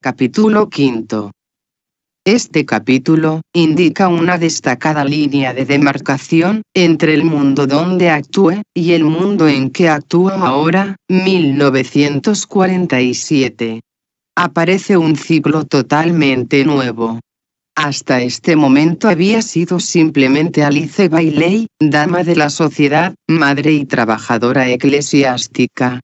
Capítulo quinto. Este capítulo indica una destacada línea de demarcación entre el mundo donde actúe y el mundo en que actúa ahora, 1947. Aparece un ciclo totalmente nuevo. Hasta este momento había sido simplemente Alice Bailey, dama de la sociedad, madre y trabajadora eclesiástica.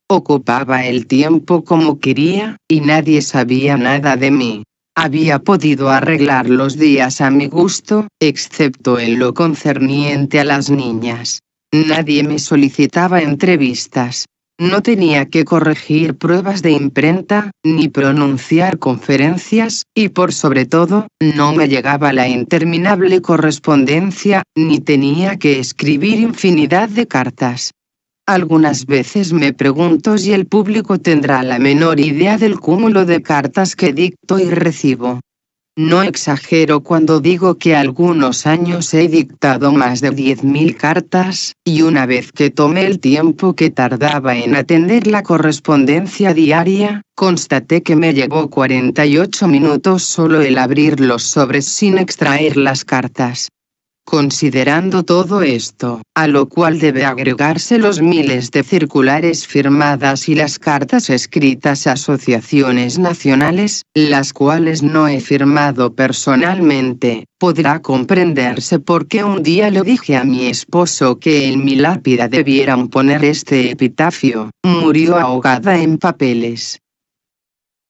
Ocupaba el tiempo como quería, y nadie sabía nada de mí. Había podido arreglar los días a mi gusto, excepto en lo concerniente a las niñas. Nadie me solicitaba entrevistas. No tenía que corregir pruebas de imprenta, ni pronunciar conferencias, y por sobre todo, no me llegaba la interminable correspondencia, ni tenía que escribir infinidad de cartas. Algunas veces me pregunto si el público tendrá la menor idea del cúmulo de cartas que dicto y recibo. No exagero cuando digo que algunos años he dictado más de 10.000 cartas, y una vez que tomé el tiempo que tardaba en atender la correspondencia diaria, constaté que me llevó 48 minutos solo el abrir los sobres sin extraer las cartas. Considerando todo esto, a lo cual debe agregarse los miles de circulares firmadas y las cartas escritas a asociaciones nacionales, las cuales no he firmado personalmente, podrá comprenderse por qué un día le dije a mi esposo que en mi lápida debieran poner este epitafio: murió ahogada en papeles.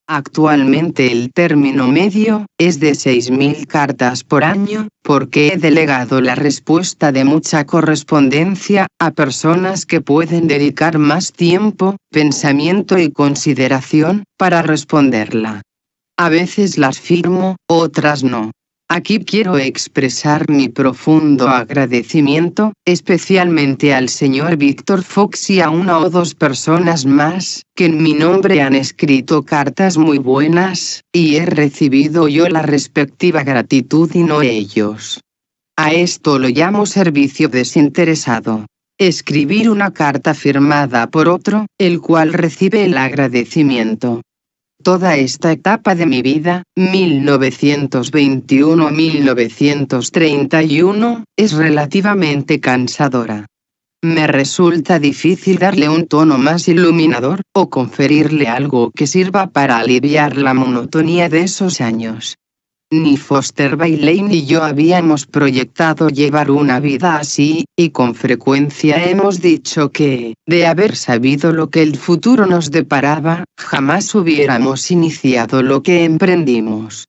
Actualmente el término medio es de 6.000 cartas por año, porque he delegado la respuesta de mucha correspondencia a personas que pueden dedicar más tiempo, pensamiento y consideración para responderla. A veces las firmo, otras no. Aquí quiero expresar mi profundo agradecimiento, especialmente al señor Víctor Fox y a una o dos personas más, que en mi nombre han escrito cartas muy buenas, y he recibido yo la respectiva gratitud y no ellos. A esto lo llamo servicio desinteresado. Escribir una carta firmada por otro, el cual recibe el agradecimiento. Toda esta etapa de mi vida, 1921-1931, es relativamente cansadora. Me resulta difícil darle un tono más iluminador, o conferirle algo que sirva para aliviar la monotonía de esos años. Ni Foster Bailey ni yo habíamos proyectado llevar una vida así, y con frecuencia hemos dicho que, de haber sabido lo que el futuro nos deparaba, jamás hubiéramos iniciado lo que emprendimos.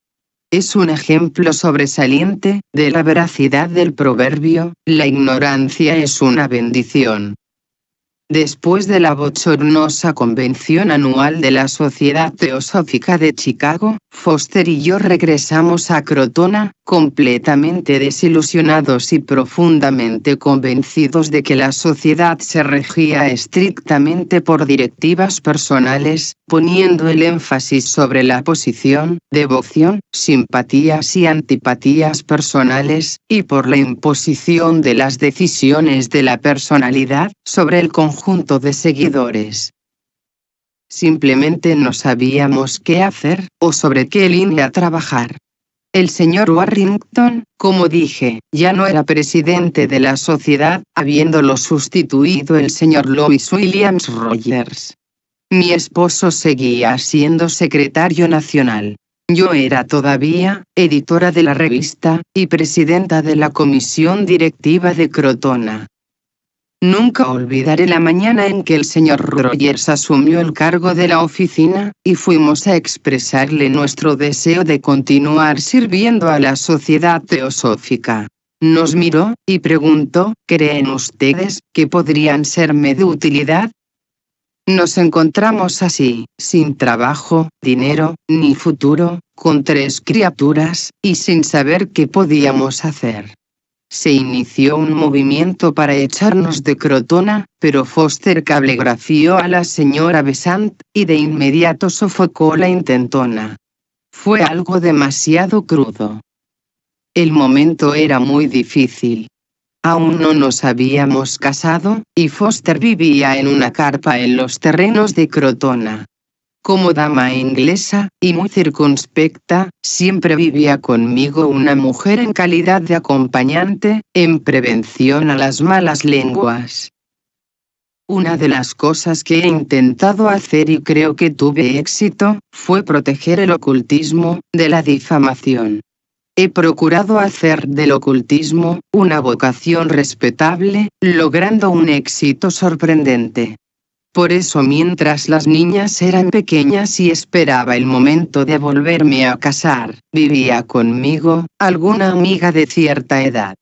Es un ejemplo sobresaliente de la veracidad del proverbio: la ignorancia es una bendición. Después de la bochornosa convención anual de la Sociedad Teosófica de Chicago, Foster y yo regresamos a Crotona, completamente desilusionados y profundamente convencidos de que la sociedad se regía estrictamente por directivas personales, poniendo el énfasis sobre la posición, devoción, simpatías y antipatías personales, y por la imposición de las decisiones de la personalidad sobre el conjunto de seguidores. Simplemente no sabíamos qué hacer, o sobre qué línea trabajar. El señor Warrington, como dije, ya no era presidente de la sociedad, habiéndolo sustituido el señor Louis Williams Rogers. Mi esposo seguía siendo secretario nacional. Yo era todavía editora de la revista, y presidenta de la comisión directiva de Crotona. Nunca olvidaré la mañana en que el señor Rogers asumió el cargo de la oficina, y fuimos a expresarle nuestro deseo de continuar sirviendo a la Sociedad Teosófica. Nos miró, y preguntó: ¿creen ustedes que podrían serme de utilidad? Nos encontramos así, sin trabajo, dinero, ni futuro, con 3 criaturas, y sin saber qué podíamos hacer. Se inició un movimiento para echarnos de Crotona, pero Foster cablegrafió a la señora Besant, y de inmediato sofocó la intentona. Fue algo demasiado crudo. El momento era muy difícil. Aún no nos habíamos casado, y Foster vivía en una carpa en los terrenos de Crotona. Como dama inglesa, y muy circunspecta, siempre vivía conmigo una mujer en calidad de acompañante, en prevención a las malas lenguas. Una de las cosas que he intentado hacer y creo que tuve éxito, fue proteger el ocultismo, de la difamación. He procurado hacer del ocultismo, una vocación respetable, logrando un éxito sorprendente. Por eso mientras las niñas eran pequeñas y esperaba el momento de volverme a casar, vivía conmigo, alguna amiga de cierta edad.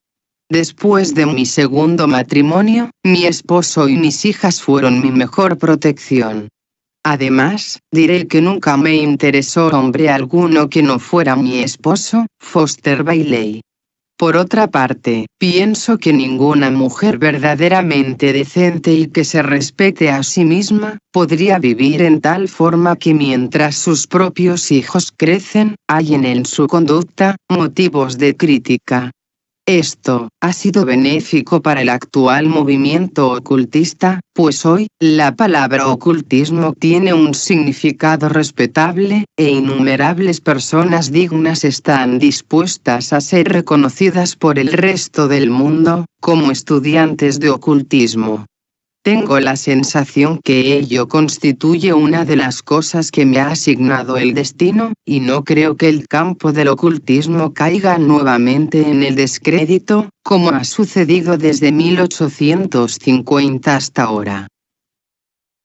Después de mi segundo matrimonio, mi esposo y mis hijas fueron mi mejor protección. Además, diré que nunca me interesó hombre alguno que no fuera mi esposo, Foster Bailey. Por otra parte, pienso que ninguna mujer verdaderamente decente y que se respete a sí misma, podría vivir en tal forma que mientras sus propios hijos crecen, hayan en su conducta, motivos de crítica. Esto ha sido benéfico para el actual movimiento ocultista, pues hoy, la palabra ocultismo tiene un significado respetable, e innumerables personas dignas están dispuestas a ser reconocidas por el resto del mundo, como estudiantes de ocultismo. Tengo la sensación que ello constituye una de las cosas que me ha asignado el destino, y no creo que el campo del ocultismo caiga nuevamente en el descrédito, como ha sucedido desde 1850 hasta ahora.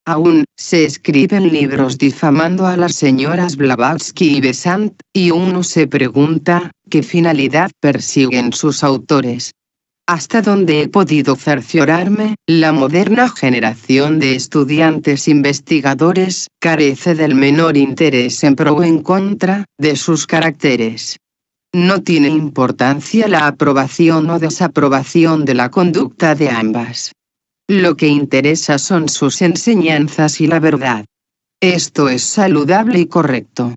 Aún se escriben libros difamando a las señoras Blavatsky y Besant, y uno se pregunta, ¿qué finalidad persiguen sus autores? Hasta donde he podido cerciorarme, la moderna generación de estudiantes investigadores carece del menor interés en pro o en contra de sus caracteres. No tiene importancia la aprobación o desaprobación de la conducta de ambas. Lo que interesa son sus enseñanzas y la verdad. Esto es saludable y correcto.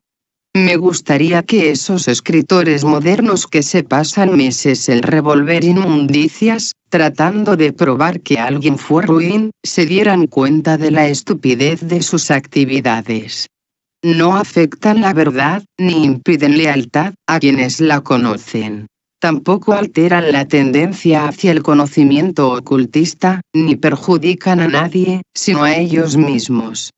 Me gustaría que esos escritores modernos que se pasan meses en revolver inmundicias, tratando de probar que alguien fue ruin, se dieran cuenta de la estupidez de sus actividades. No afectan la verdad, ni impiden lealtad a quienes la conocen. Tampoco alteran la tendencia hacia el conocimiento ocultista, ni perjudican a nadie, sino a ellos mismos.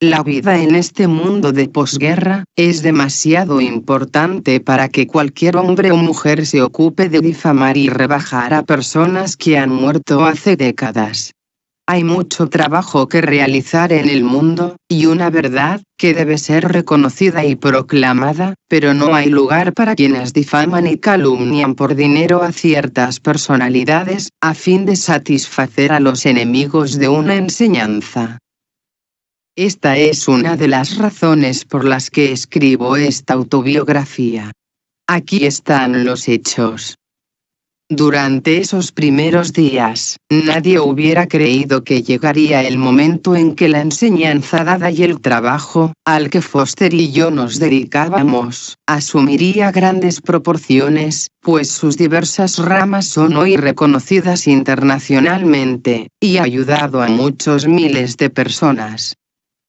La vida en este mundo de posguerra es demasiado importante para que cualquier hombre o mujer se ocupe de difamar y rebajar a personas que han muerto hace décadas. Hay mucho trabajo que realizar en el mundo, y una verdad que debe ser reconocida y proclamada, pero no hay lugar para quienes difaman y calumnian por dinero a ciertas personalidades, a fin de satisfacer a los enemigos de una enseñanza. Esta es una de las razones por las que escribo esta autobiografía. Aquí están los hechos. Durante esos primeros días, nadie hubiera creído que llegaría el momento en que la enseñanza dada y el trabajo, al que Foster y yo nos dedicábamos, asumiría grandes proporciones, pues sus diversas ramas son hoy reconocidas internacionalmente, y ha ayudado a muchos miles de personas.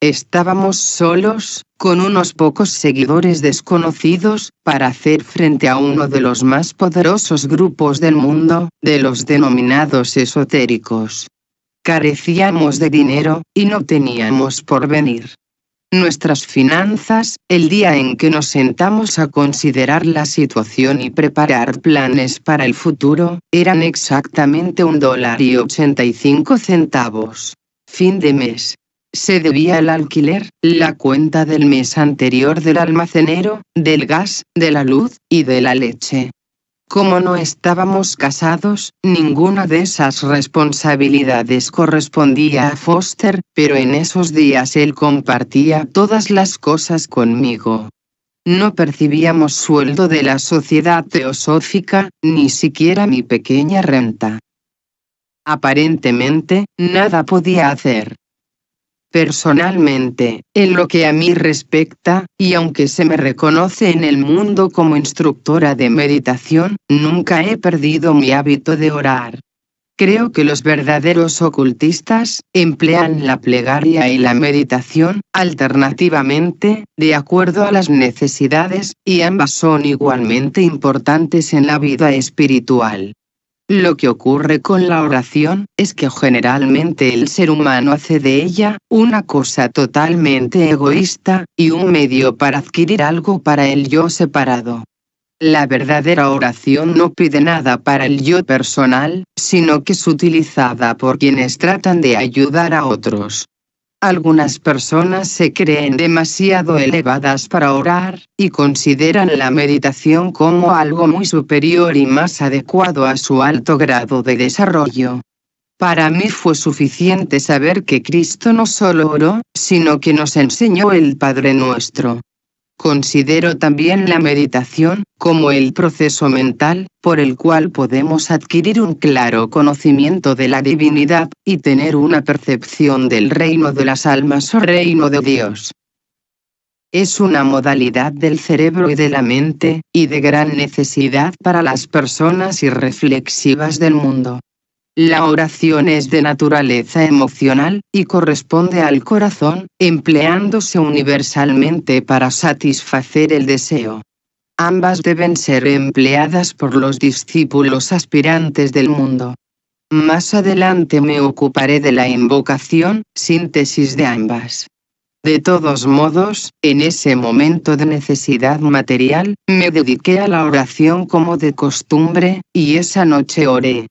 Estábamos solos, con unos pocos seguidores desconocidos, para hacer frente a uno de los más poderosos grupos del mundo, de los denominados esotéricos. Carecíamos de dinero, y no teníamos porvenir. Nuestras finanzas, el día en que nos sentamos a considerar la situación y preparar planes para el futuro, eran exactamente $1.85. Fin de mes. Se debía el alquiler, la cuenta del mes anterior del almacenero, del gas, de la luz, y de la leche. Como no estábamos casados, ninguna de esas responsabilidades correspondía a Foster, pero en esos días él compartía todas las cosas conmigo. No percibíamos sueldo de la sociedad teosófica, ni siquiera mi pequeña renta. Aparentemente, nada podía hacer. Personalmente, en lo que a mí respecta, y aunque se me reconoce en el mundo como instructora de meditación, nunca he perdido mi hábito de orar. Creo que los verdaderos ocultistas emplean la plegaria y la meditación alternativamente, de acuerdo a las necesidades, y ambas son igualmente importantes en la vida espiritual. Lo que ocurre con la oración es que generalmente el ser humano hace de ella una cosa totalmente egoísta y un medio para adquirir algo para el yo separado. La verdadera oración no pide nada para el yo personal, sino que es utilizada por quienes tratan de ayudar a otros. Algunas personas se creen demasiado elevadas para orar, y consideran la meditación como algo muy superior y más adecuado a su alto grado de desarrollo. Para mí fue suficiente saber que Cristo no solo oró, sino que nos enseñó el Padre Nuestro. Considero también la meditación como el proceso mental por el cual podemos adquirir un claro conocimiento de la divinidad y tener una percepción del reino de las almas o reino de Dios. Es una modalidad del cerebro y de la mente, y de gran necesidad para las personas irreflexivas del mundo. La oración es de naturaleza emocional, y corresponde al corazón, empleándose universalmente para satisfacer el deseo. Ambas deben ser empleadas por los discípulos aspirantes del mundo. Más adelante me ocuparé de la invocación, síntesis de ambas. De todos modos, en ese momento de necesidad material, me dediqué a la oración como de costumbre, y esa noche oré.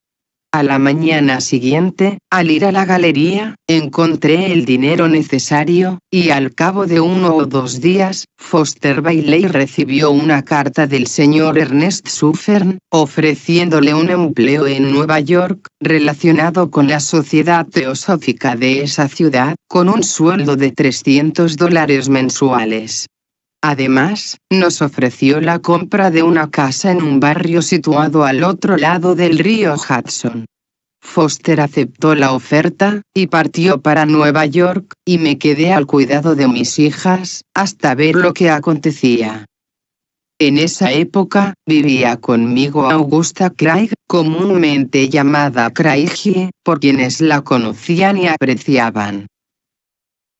A la mañana siguiente, al ir a la galería, encontré el dinero necesario, y al cabo de 1 o 2 días, Foster Bailey recibió una carta del señor Ernest Suffern, ofreciéndole un empleo en Nueva York, relacionado con la sociedad teosófica de esa ciudad, con un sueldo de $300 mensuales. Además, nos ofreció la compra de una casa en un barrio situado al otro lado del río Hudson. Foster aceptó la oferta, y partió para Nueva York, y me quedé al cuidado de mis hijas, hasta ver lo que acontecía. En esa época, vivía conmigo Augusta Craig, comúnmente llamada Craigie, por quienes la conocían y apreciaban.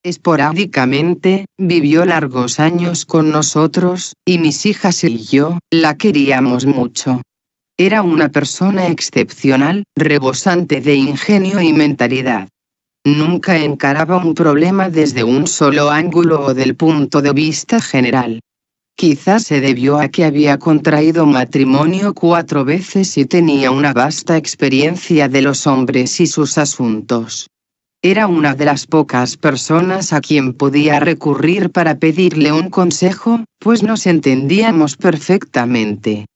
Esporádicamente, vivió largos años con nosotros, y mis hijas y yo la queríamos mucho. Era una persona excepcional, rebosante de ingenio y mentalidad. Nunca encaraba un problema desde un solo ángulo o del punto de vista general. Quizás se debió a que había contraído matrimonio 4 veces y tenía una vasta experiencia de los hombres y sus asuntos. Era una de las pocas personas a quien podía recurrir para pedirle un consejo, pues nos entendíamos perfectamente.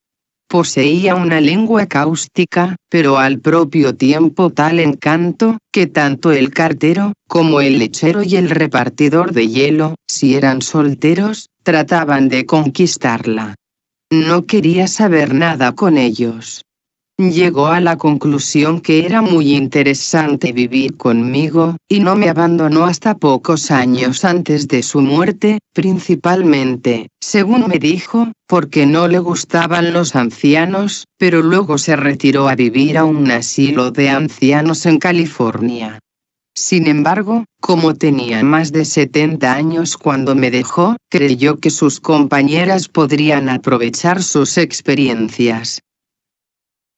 Poseía una lengua cáustica, pero al propio tiempo tal encanto, que tanto el cartero, como el lechero y el repartidor de hielo, si eran solteros, trataban de conquistarla. No quería saber nada con ellos. Llegó a la conclusión que era muy interesante vivir conmigo, y no me abandonó hasta pocos años antes de su muerte, principalmente, según me dijo, porque no le gustaban los ancianos, pero luego se retiró a vivir a un asilo de ancianos en California. Sin embargo, como tenía más de 70 años cuando me dejó, creyó que sus compañeras podrían aprovechar sus experiencias.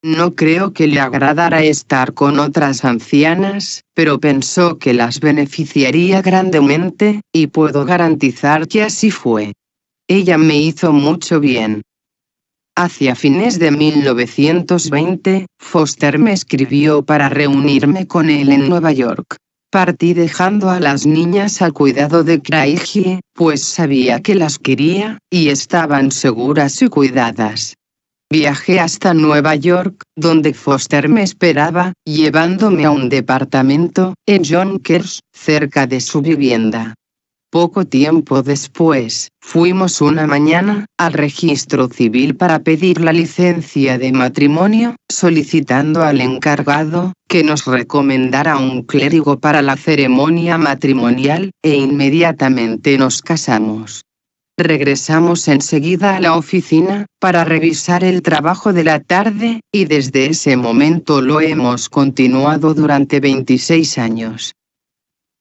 No creo que le agradara estar con otras ancianas, pero pensó que las beneficiaría grandemente, y puedo garantizar que así fue. Ella me hizo mucho bien. Hacia fines de 1920, Foster me escribió para reunirme con él en Nueva York. Partí dejando a las niñas al cuidado de Craigie, pues sabía que las quería, y estaban seguras y cuidadas. Viajé hasta Nueva York, donde Foster me esperaba, llevándome a un departamento, en Yonkers, cerca de su vivienda. Poco tiempo después, fuimos una mañana al registro civil para pedir la licencia de matrimonio, solicitando al encargado que nos recomendara un clérigo para la ceremonia matrimonial, e inmediatamente nos casamos. Regresamos enseguida a la oficina, para revisar el trabajo de la tarde, y desde ese momento lo hemos continuado durante 26 años.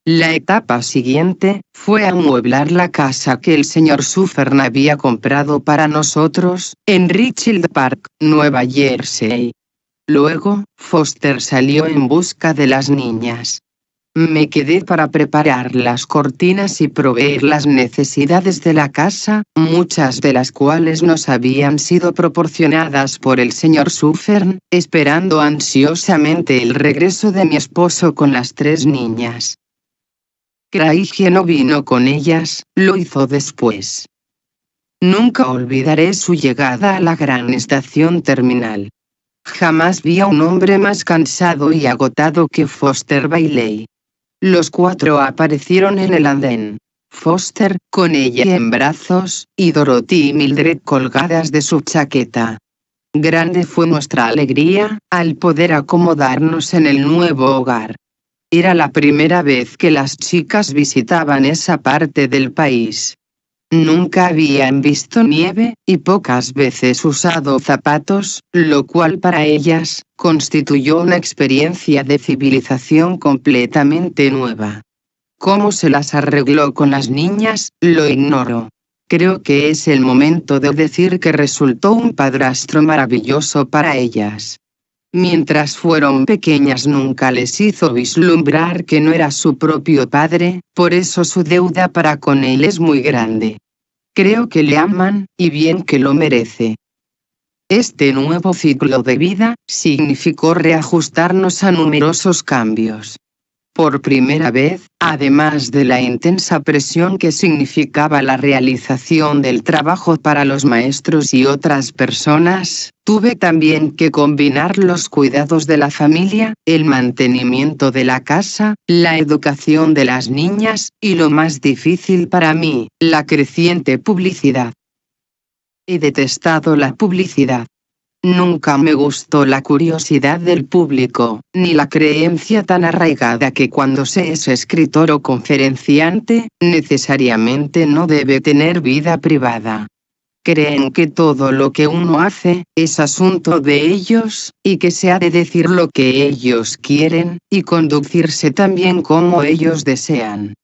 La etapa siguiente, fue amueblar la casa que el señor Suffern había comprado para nosotros, en Richfield Park, Nueva Jersey. Luego, Foster salió en busca de las niñas. Me quedé para preparar las cortinas y proveer las necesidades de la casa, muchas de las cuales nos habían sido proporcionadas por el señor Suffern, esperando ansiosamente el regreso de mi esposo con las 3 niñas. Craigie no vino con ellas, lo hizo después. Nunca olvidaré su llegada a la gran estación terminal. Jamás vi a un hombre más cansado y agotado que Foster Bailey. Los 4 aparecieron en el andén. Foster, con ella en brazos, y Dorothy y Mildred colgadas de su chaqueta. Grande fue nuestra alegría, al poder acomodarnos en el nuevo hogar. Era la primera vez que las chicas visitaban esa parte del país. Nunca habían visto nieve, y pocas veces usado zapatos, lo cual para ellas, constituyó una experiencia de civilización completamente nueva. ¿Cómo se las arregló con las niñas? Lo ignoro. Creo que es el momento de decir que resultó un padrastro maravilloso para ellas. Mientras fueron pequeñas nunca les hizo vislumbrar que no era su propio padre, por eso su deuda para con él es muy grande. Creo que le aman, y bien que lo merece. Este nuevo ciclo de vida, significó reajustarnos a numerosos cambios. Por primera vez, además de la intensa presión que significaba la realización del trabajo para los maestros y otras personas, tuve también que combinar los cuidados de la familia, el mantenimiento de la casa, la educación de las niñas, y lo más difícil para mí, la creciente publicidad. He detestado la publicidad. Nunca me gustó la curiosidad del público, ni la creencia tan arraigada que cuando se es escritor o conferenciante, necesariamente no debe tener vida privada. Creen que todo lo que uno hace, es asunto de ellos, y que se ha de decir lo que ellos quieren, y conducirse también como ellos desean.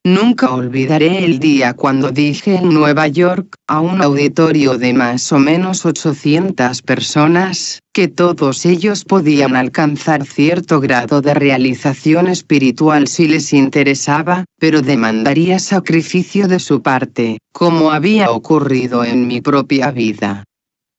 Nunca olvidaré el día cuando dije en Nueva York, a un auditorio de más o menos 800 personas, que todos ellos podían alcanzar cierto grado de realización espiritual si les interesaba, pero demandaría sacrificio de su parte, como había ocurrido en mi propia vida.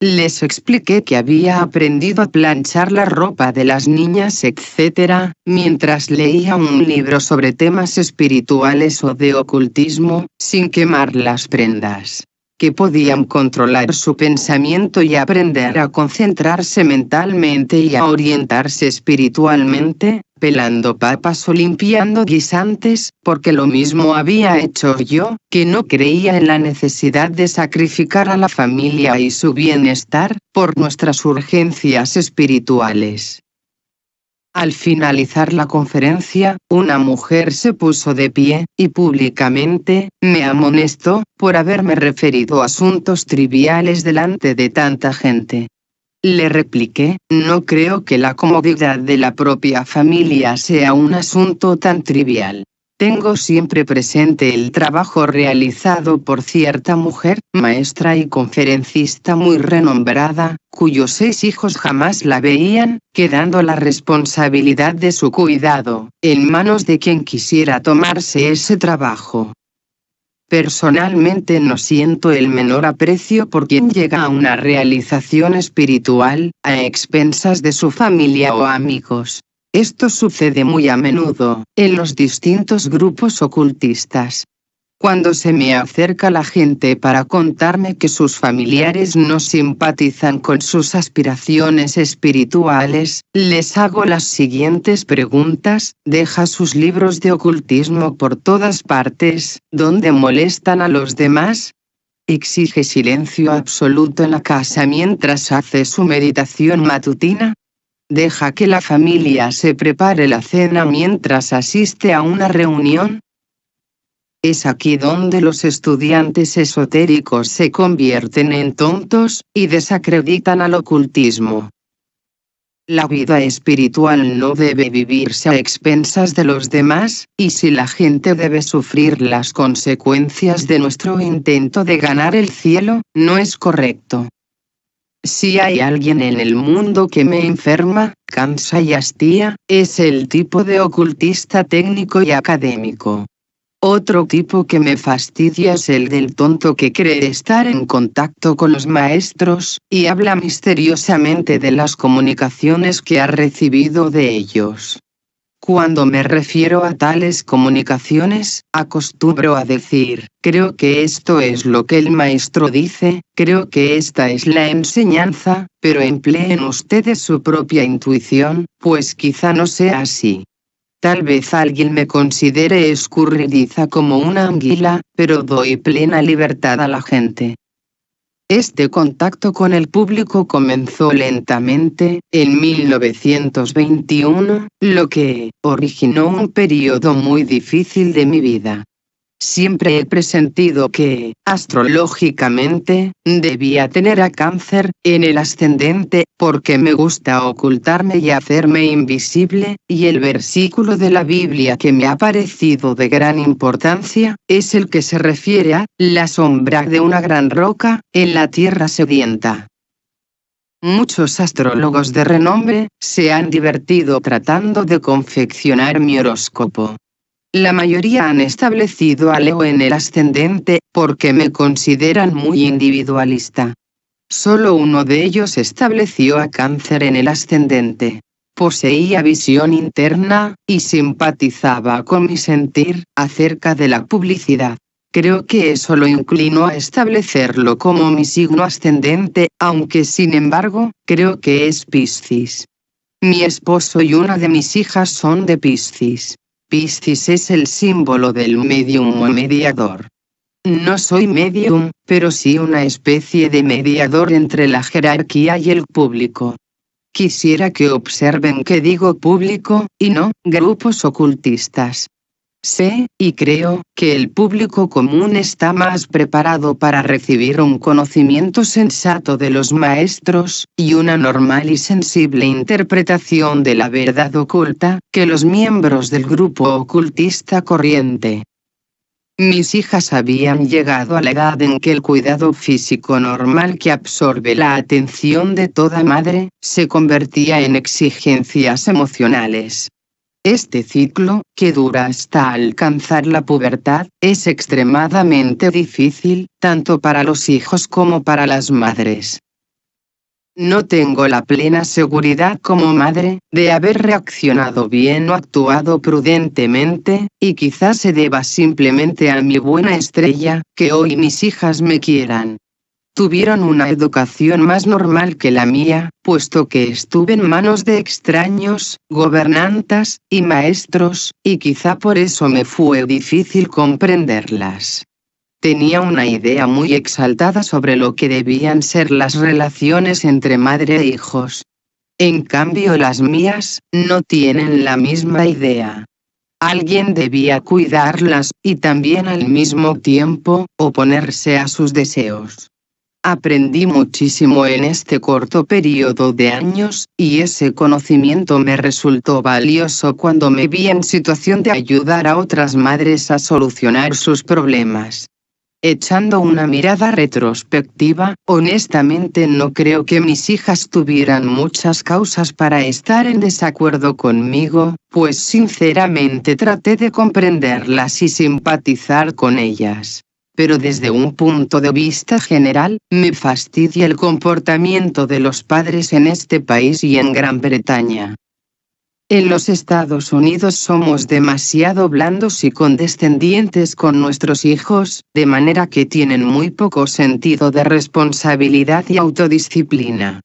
Les expliqué que había aprendido a planchar la ropa de las niñas, etc., mientras leía un libro sobre temas espirituales o de ocultismo, sin quemar las prendas. Que podían controlar su pensamiento y aprender a concentrarse mentalmente y a orientarse espiritualmente, pelando papas o limpiando guisantes, porque lo mismo había hecho yo, que no creía en la necesidad de sacrificar a la familia y su bienestar, por nuestras urgencias espirituales. Al finalizar la conferencia, una mujer se puso de pie, y públicamente, me amonestó, por haberme referido a asuntos triviales delante de tanta gente. Le repliqué, no creo que la comodidad de la propia familia sea un asunto tan trivial. Tengo siempre presente el trabajo realizado por cierta mujer, maestra y conferencista muy renombrada, cuyos 6 hijos jamás la veían, quedando la responsabilidad de su cuidado en manos de quien quisiera tomarse ese trabajo. Personalmente no siento el menor aprecio por quien llega a una realización espiritual, a expensas de su familia o amigos. Esto sucede muy a menudo, en los distintos grupos ocultistas. Cuando se me acerca la gente para contarme que sus familiares no simpatizan con sus aspiraciones espirituales, les hago las siguientes preguntas: ¿deja sus libros de ocultismo por todas partes, donde molestan a los demás? ¿Exige silencio absoluto en la casa mientras hace su meditación matutina? ¿Deja que la familia se prepare la cena mientras asiste a una reunión? Es aquí donde los estudiantes esotéricos se convierten en tontos, y desacreditan al ocultismo. La vida espiritual no debe vivirse a expensas de los demás, y si la gente debe sufrir las consecuencias de nuestro intento de ganar el cielo, no es correcto. Si hay alguien en el mundo que me enferma, cansa y hastía, es el tipo de ocultista técnico y académico. Otro tipo que me fastidia es el del tonto que cree estar en contacto con los maestros, y habla misteriosamente de las comunicaciones que ha recibido de ellos. Cuando me refiero a tales comunicaciones, acostumbro a decir, creo que esto es lo que el maestro dice, creo que esta es la enseñanza, pero empleen ustedes su propia intuición, pues quizá no sea así. Tal vez alguien me considere escurridiza como una anguila, pero doy plena libertad a la gente. Este contacto con el público comenzó lentamente, en 1921, lo que originó un periodo muy difícil de mi vida. Siempre he presentido que, astrológicamente, debía tener a Cáncer en el ascendente, porque me gusta ocultarme y hacerme invisible, y el versículo de la Biblia que me ha parecido de gran importancia, es el que se refiere a la sombra de una gran roca en la tierra sedienta. Muchos astrólogos de renombre se han divertido tratando de confeccionar mi horóscopo. La mayoría han establecido a Leo en el ascendente, porque me consideran muy individualista. Solo uno de ellos estableció a Cáncer en el ascendente. Poseía visión interna, y simpatizaba con mi sentir acerca de la publicidad. Creo que eso lo inclinó a establecerlo como mi signo ascendente, aunque sin embargo, creo que es Piscis. Mi esposo y una de mis hijas son de Piscis. Piscis es el símbolo del medium o mediador. No soy medium, pero sí una especie de mediador entre la jerarquía y el público. Quisiera que observen que digo público, y no grupos ocultistas. Sé, y creo, que el público común está más preparado para recibir un conocimiento sensato de los maestros, y una normal y sensible interpretación de la verdad oculta, que los miembros del grupo ocultista corriente. Mis hijas habían llegado a la edad en que el cuidado físico normal que absorbe la atención de toda madre, se convertía en exigencias emocionales. Este ciclo, que dura hasta alcanzar la pubertad, es extremadamente difícil, tanto para los hijos como para las madres. No tengo la plena seguridad como madre, de haber reaccionado bien o actuado prudentemente, y quizás se deba simplemente a mi buena estrella, que hoy mis hijas me quieran. Tuvieron una educación más normal que la mía, puesto que estuve en manos de extraños, gobernantas, y maestros, y quizá por eso me fue difícil comprenderlas. Tenía una idea muy exaltada sobre lo que debían ser las relaciones entre madre e hijos. En cambio las mías, no tienen la misma idea. Alguien debía cuidarlas, y también al mismo tiempo, oponerse a sus deseos. Aprendí muchísimo en este corto periodo de años, y ese conocimiento me resultó valioso cuando me vi en situación de ayudar a otras madres a solucionar sus problemas. Echando una mirada retrospectiva, honestamente no creo que mis hijas tuvieran muchas causas para estar en desacuerdo conmigo, pues sinceramente traté de comprenderlas y simpatizar con ellas. Pero desde un punto de vista general, me fastidia el comportamiento de los padres en este país y en Gran Bretaña. En los Estados Unidos somos demasiado blandos y condescendientes con nuestros hijos, de manera que tienen muy poco sentido de responsabilidad y autodisciplina.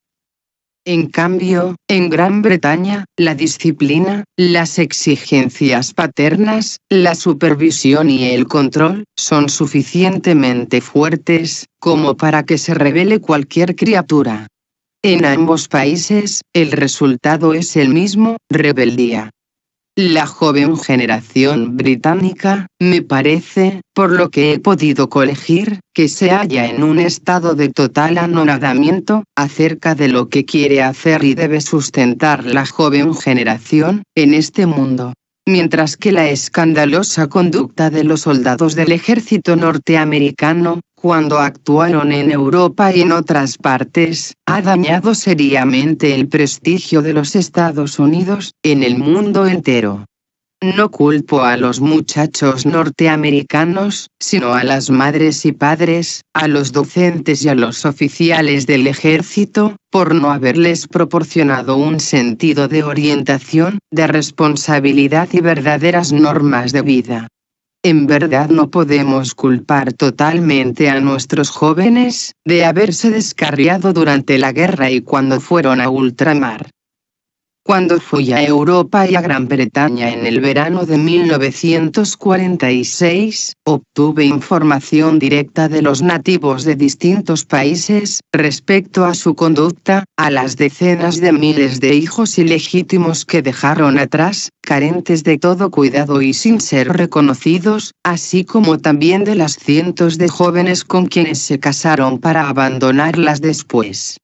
En cambio, en Gran Bretaña, la disciplina, las exigencias paternas, la supervisión y el control, son suficientemente fuertes, como para que se rebele cualquier criatura. En ambos países, el resultado es el mismo, rebeldía. La joven generación británica, me parece, por lo que he podido colegir, que se halla en un estado de total anonadamiento acerca de lo que quiere hacer y debe sustentar la joven generación en este mundo. Mientras que la escandalosa conducta de los soldados del ejército norteamericano, cuando actuaron en Europa y en otras partes, ha dañado seriamente el prestigio de los Estados Unidos en el mundo entero. No culpo a los muchachos norteamericanos, sino a las madres y padres, a los docentes y a los oficiales del ejército, por no haberles proporcionado un sentido de orientación, de responsabilidad y verdaderas normas de vida. En verdad no podemos culpar totalmente a nuestros jóvenes de haberse descarriado durante la guerra y cuando fueron a ultramar. Cuando fui a Europa y a Gran Bretaña en el verano de 1946, obtuve información directa de los nativos de distintos países respecto a su conducta, a las decenas de miles de hijos ilegítimos que dejaron atrás, carentes de todo cuidado y sin ser reconocidos, así como también de las cientos de jóvenes con quienes se casaron para abandonarlas después.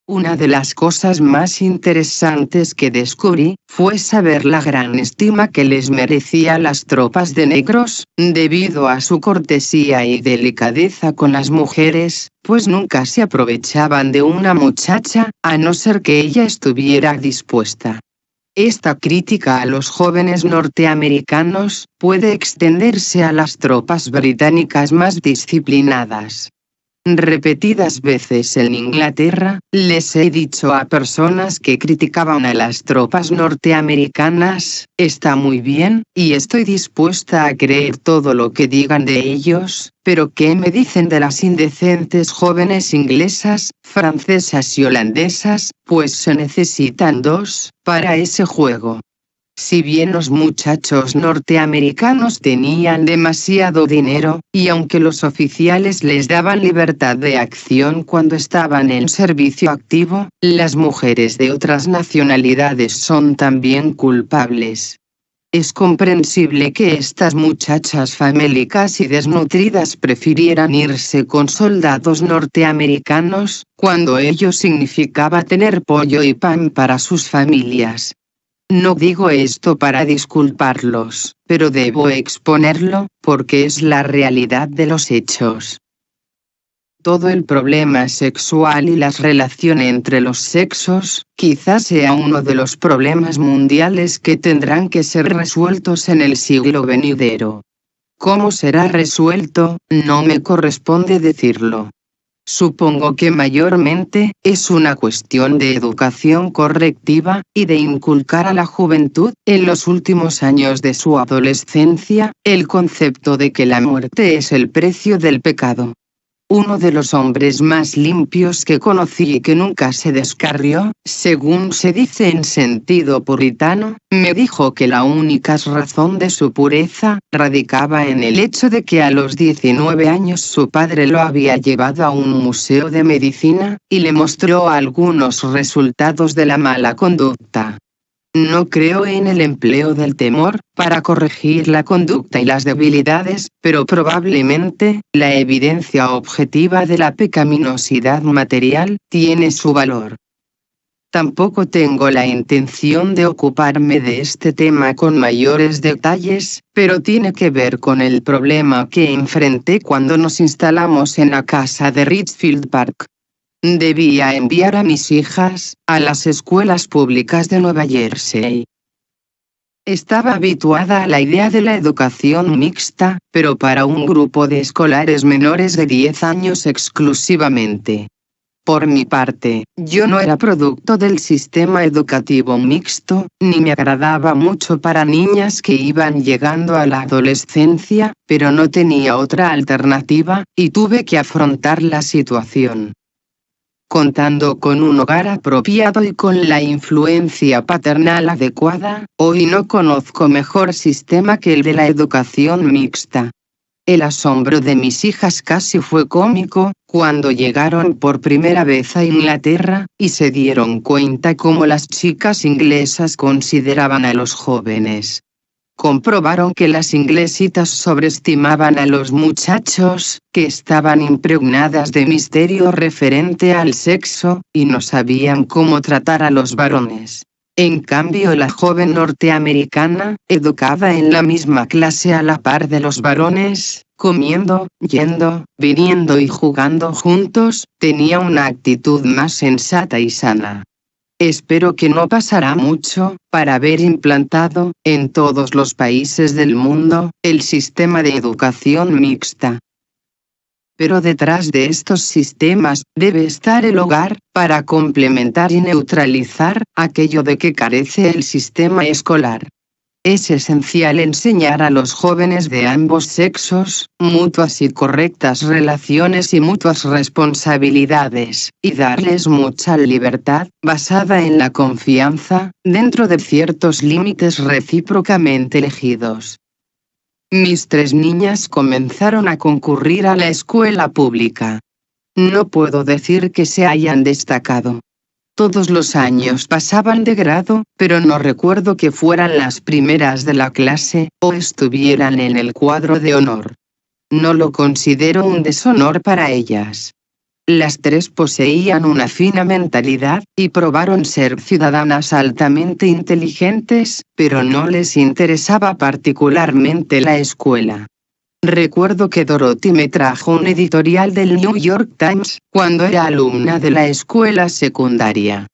Una de las cosas más interesantes que descubrí fue saber la gran estima que les merecía las tropas de negros, debido a su cortesía y delicadeza con las mujeres, pues nunca se aprovechaban de una muchacha, a no ser que ella estuviera dispuesta. Esta crítica a los jóvenes norteamericanos puede extenderse a las tropas británicas más disciplinadas. Repetidas veces en Inglaterra, les he dicho a personas que criticaban a las tropas norteamericanas, está muy bien, y estoy dispuesta a creer todo lo que digan de ellos, pero ¿qué me dicen de las indecentes jóvenes inglesas, francesas y holandesas? Pues se necesitan dos para ese juego. Si bien los muchachos norteamericanos tenían demasiado dinero, y aunque los oficiales les daban libertad de acción cuando estaban en servicio activo, las mujeres de otras nacionalidades son también culpables. Es comprensible que estas muchachas famélicas y desnutridas prefirieran irse con soldados norteamericanos, cuando ello significaba tener pollo y pan para sus familias. No digo esto para disculparlos, pero debo exponerlo, porque es la realidad de los hechos. Todo el problema sexual y las relaciones entre los sexos, quizás sea uno de los problemas mundiales que tendrán que ser resueltos en el siglo venidero. ¿Cómo será resuelto? No me corresponde decirlo. Supongo que mayormente es una cuestión de educación correctiva, y de inculcar a la juventud, en los últimos años de su adolescencia, el concepto de que la muerte es el precio del pecado. Uno de los hombres más limpios que conocí y que nunca se descarrió, según se dice en sentido puritano, me dijo que la única razón de su pureza radicaba en el hecho de que a los 19 años su padre lo había llevado a un museo de medicina, y le mostró algunos resultados de la mala conducta. No creo en el empleo del temor para corregir la conducta y las debilidades, pero probablemente, la evidencia objetiva de la pecaminosidad material tiene su valor. Tampoco tengo la intención de ocuparme de este tema con mayores detalles, pero tiene que ver con el problema que enfrenté cuando nos instalamos en la casa de Richfield Park. Debía enviar a mis hijas a las escuelas públicas de Nueva Jersey. Estaba habituada a la idea de la educación mixta, pero para un grupo de escolares menores de 10 años exclusivamente. Por mi parte, yo no era producto del sistema educativo mixto, ni me agradaba mucho para niñas que iban llegando a la adolescencia, pero no tenía otra alternativa, y tuve que afrontar la situación. Contando con un hogar apropiado y con la influencia paternal adecuada, hoy no conozco mejor sistema que el de la educación mixta. El asombro de mis hijas casi fue cómico, Cuando llegaron por primera vez a Inglaterra, y se dieron cuenta cómo las chicas inglesas consideraban a los jóvenes, comprobaron que las inglesitas sobreestimaban a los muchachos, que estaban impregnadas de misterio referente al sexo, y no sabían cómo tratar a los varones. En cambio, la joven norteamericana, educada en la misma clase a la par de los varones, comiendo, yendo, viniendo y jugando juntos, tenía una actitud más sensata y sana. Espero que no pasará mucho, para haber implantado, en todos los países del mundo, el sistema de educación mixta. Pero detrás de estos sistemas, debe estar el hogar, para complementar y neutralizar, aquello de que carece el sistema escolar. Es esencial enseñar a los jóvenes de ambos sexos, mutuas y correctas relaciones y mutuas responsabilidades, y darles mucha libertad, basada en la confianza, dentro de ciertos límites recíprocamente elegidos. Mis 3 niñas comenzaron a concurrir a la escuela pública. No puedo decir que se hayan destacado. Todos los años pasaban de grado, pero no recuerdo que fueran las primeras de la clase, o estuvieran en el cuadro de honor. No lo considero un deshonor para ellas. Las 3 poseían una fina mentalidad, y probaron ser ciudadanas altamente inteligentes, pero no les interesaba particularmente la escuela. Recuerdo que Dorothy me trajo un editorial del New York Times, cuando era alumna de la escuela secundaria.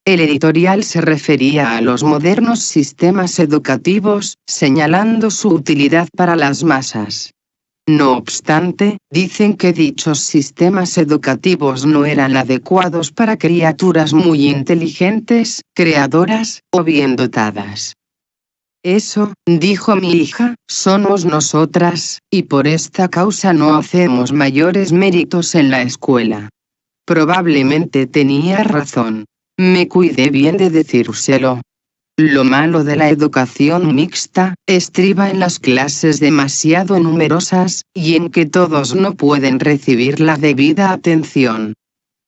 El editorial se refería a los modernos sistemas educativos, señalando su utilidad para las masas. No obstante, dicen que dichos sistemas educativos no eran adecuados para criaturas muy inteligentes, creadoras, o bien dotadas. Eso, dijo mi hija, somos nosotras, y por esta causa no hacemos mayores méritos en la escuela. Probablemente tenía razón. Me cuidé bien de decírselo. Lo malo de la educación mixta, estriba en las clases demasiado numerosas, y en que todos no pueden recibir la debida atención.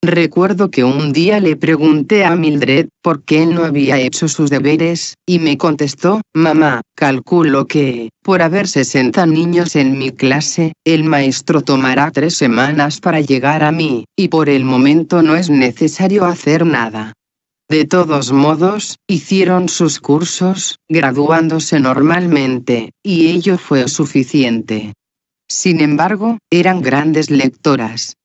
Recuerdo que un día le pregunté a Mildred por qué él no había hecho sus deberes, y me contestó, mamá, calculo que, por haber 60 niños en mi clase, el maestro tomará 3 semanas para llegar a mí, y por el momento no es necesario hacer nada. De todos modos, hicieron sus cursos, graduándose normalmente, y ello fue suficiente. Sin embargo, eran grandes lectoras.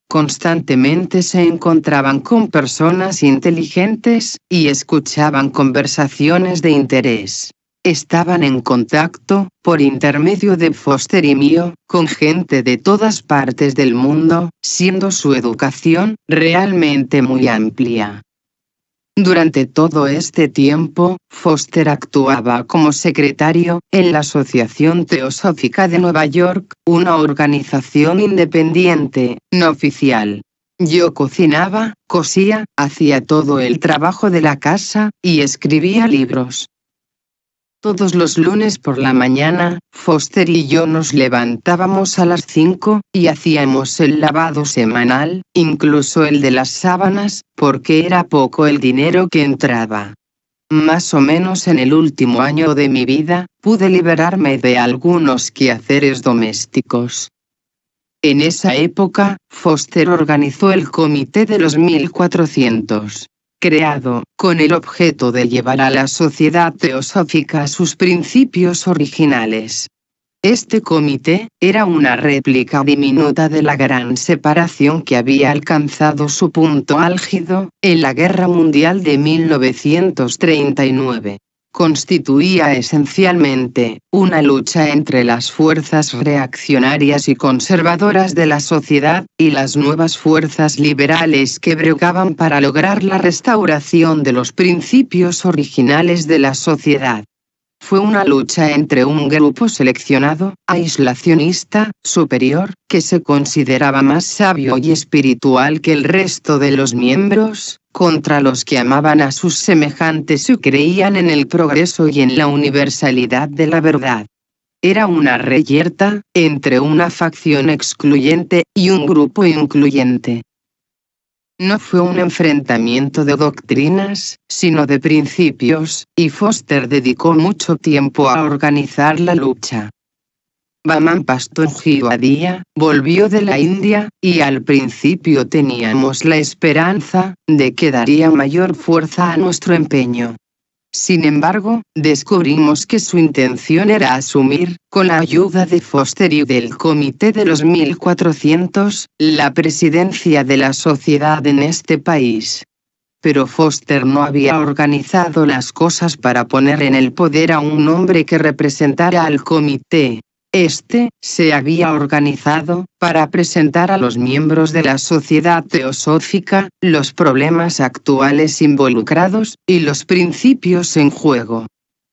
Constantemente se encontraban con personas inteligentes, y escuchaban conversaciones de interés. Estaban en contacto, por intermedio de Foster y mío, con gente de todas partes del mundo, siendo su educación, realmente muy amplia. Durante todo este tiempo, Foster actuaba como secretario, en la Asociación Teosófica de Nueva York, una organización independiente, no oficial. Yo cocinaba, cosía, hacía todo el trabajo de la casa, y escribía libros. Todos los lunes por la mañana, Foster y yo nos levantábamos a las 5, y hacíamos el lavado semanal, incluso el de las sábanas, porque era poco el dinero que entraba. Más o menos en el último año de mi vida, pude liberarme de algunos quehaceres domésticos. En esa época, Foster organizó el Comité de los 1400. Creado, con el objeto de llevar a la sociedad teosófica a sus principios originales. Este comité, era una réplica diminuta de la gran separación que había alcanzado su punto álgido, en la Guerra Mundial de 1939. Constituía esencialmente, una lucha entre las fuerzas reaccionarias y conservadoras de la sociedad, y las nuevas fuerzas liberales que bregaban para lograr la restauración de los principios originales de la sociedad. Fue una lucha entre un grupo seleccionado, aislacionista, superior, que se consideraba más sabio y espiritual que el resto de los miembros, contra los que amaban a sus semejantes y creían en el progreso y en la universalidad de la verdad. Era una reyerta entre una facción excluyente y un grupo incluyente. No fue un enfrentamiento de doctrinas, sino de principios, y Foster dedicó mucho tiempo a organizar la lucha. Vaman Pastonji Wadía volvió de la India, y al principio teníamos la esperanza de que daría mayor fuerza a nuestro empeño. Sin embargo, descubrimos que su intención era asumir, con la ayuda de Foster y del Comité de los 1400, la presidencia de la sociedad en este país. Pero Foster no había organizado las cosas para poner en el poder a un hombre que representara al comité. Este se había organizado para presentar a los miembros de la sociedad teosófica los problemas actuales involucrados y los principios en juego.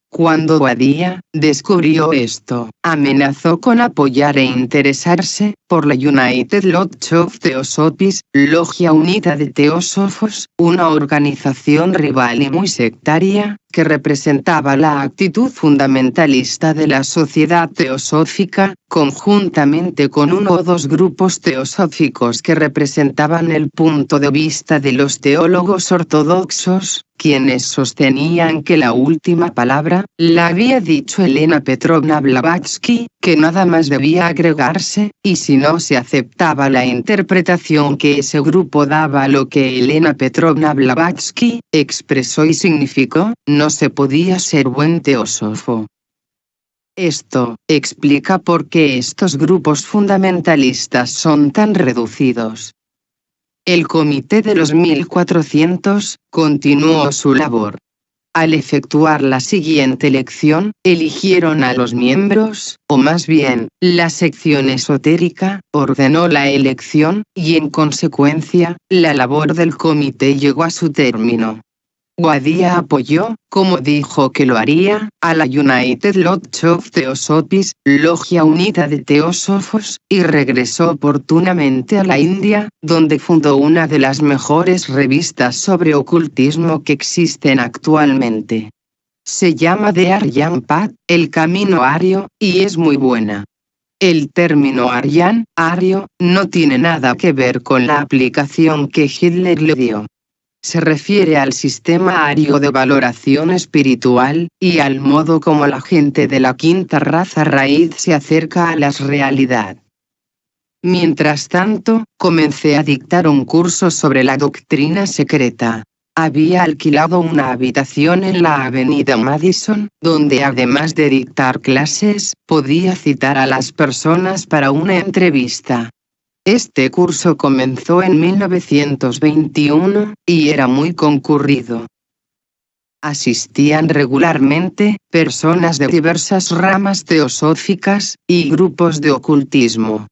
Cuando Wadía descubrió esto, amenazó con apoyar e interesarse por la United Lodge of Theosophists, Logia Unida de Teósofos, una organización rival y muy sectaria, que representaba la actitud fundamentalista de la sociedad teosófica, conjuntamente con uno o dos grupos teosóficos que representaban el punto de vista de los teólogos ortodoxos, quienes sostenían que la última palabra la había dicho Elena Petrovna Blavatsky, que nada más debía agregarse, y si no se aceptaba la interpretación que ese grupo daba a lo que Elena Petrovna Blavatsky expresó y significó, no se podía ser buen teósofo. Esto explica por qué estos grupos fundamentalistas son tan reducidos. El Comité de los 1400 continuó su labor. Al efectuar la siguiente elección, eligieron a los miembros, o más bien, la sección esotérica ordenó la elección, y en consecuencia, la labor del comité llegó a su término. Wadía apoyó, como dijo que lo haría, a la United Lodge of Theosophists, Logia Unida de Teósofos, y regresó oportunamente a la India, donde fundó una de las mejores revistas sobre ocultismo que existen actualmente. Se llama The Aryan Path, el camino ario, y es muy buena. El término Aryan, ario, no tiene nada que ver con la aplicación que Hitler le dio. Se refiere al sistema ario de valoración espiritual, y al modo como la gente de la quinta raza raíz se acerca a la realidad. Mientras tanto, comencé a dictar un curso sobre la doctrina secreta. Había alquilado una habitación en la avenida Madison, donde además de dictar clases, podía citar a las personas para una entrevista. Este curso comenzó en 1921, y era muy concurrido. Asistían regularmente personas de diversas ramas teosóficas y grupos de ocultismo.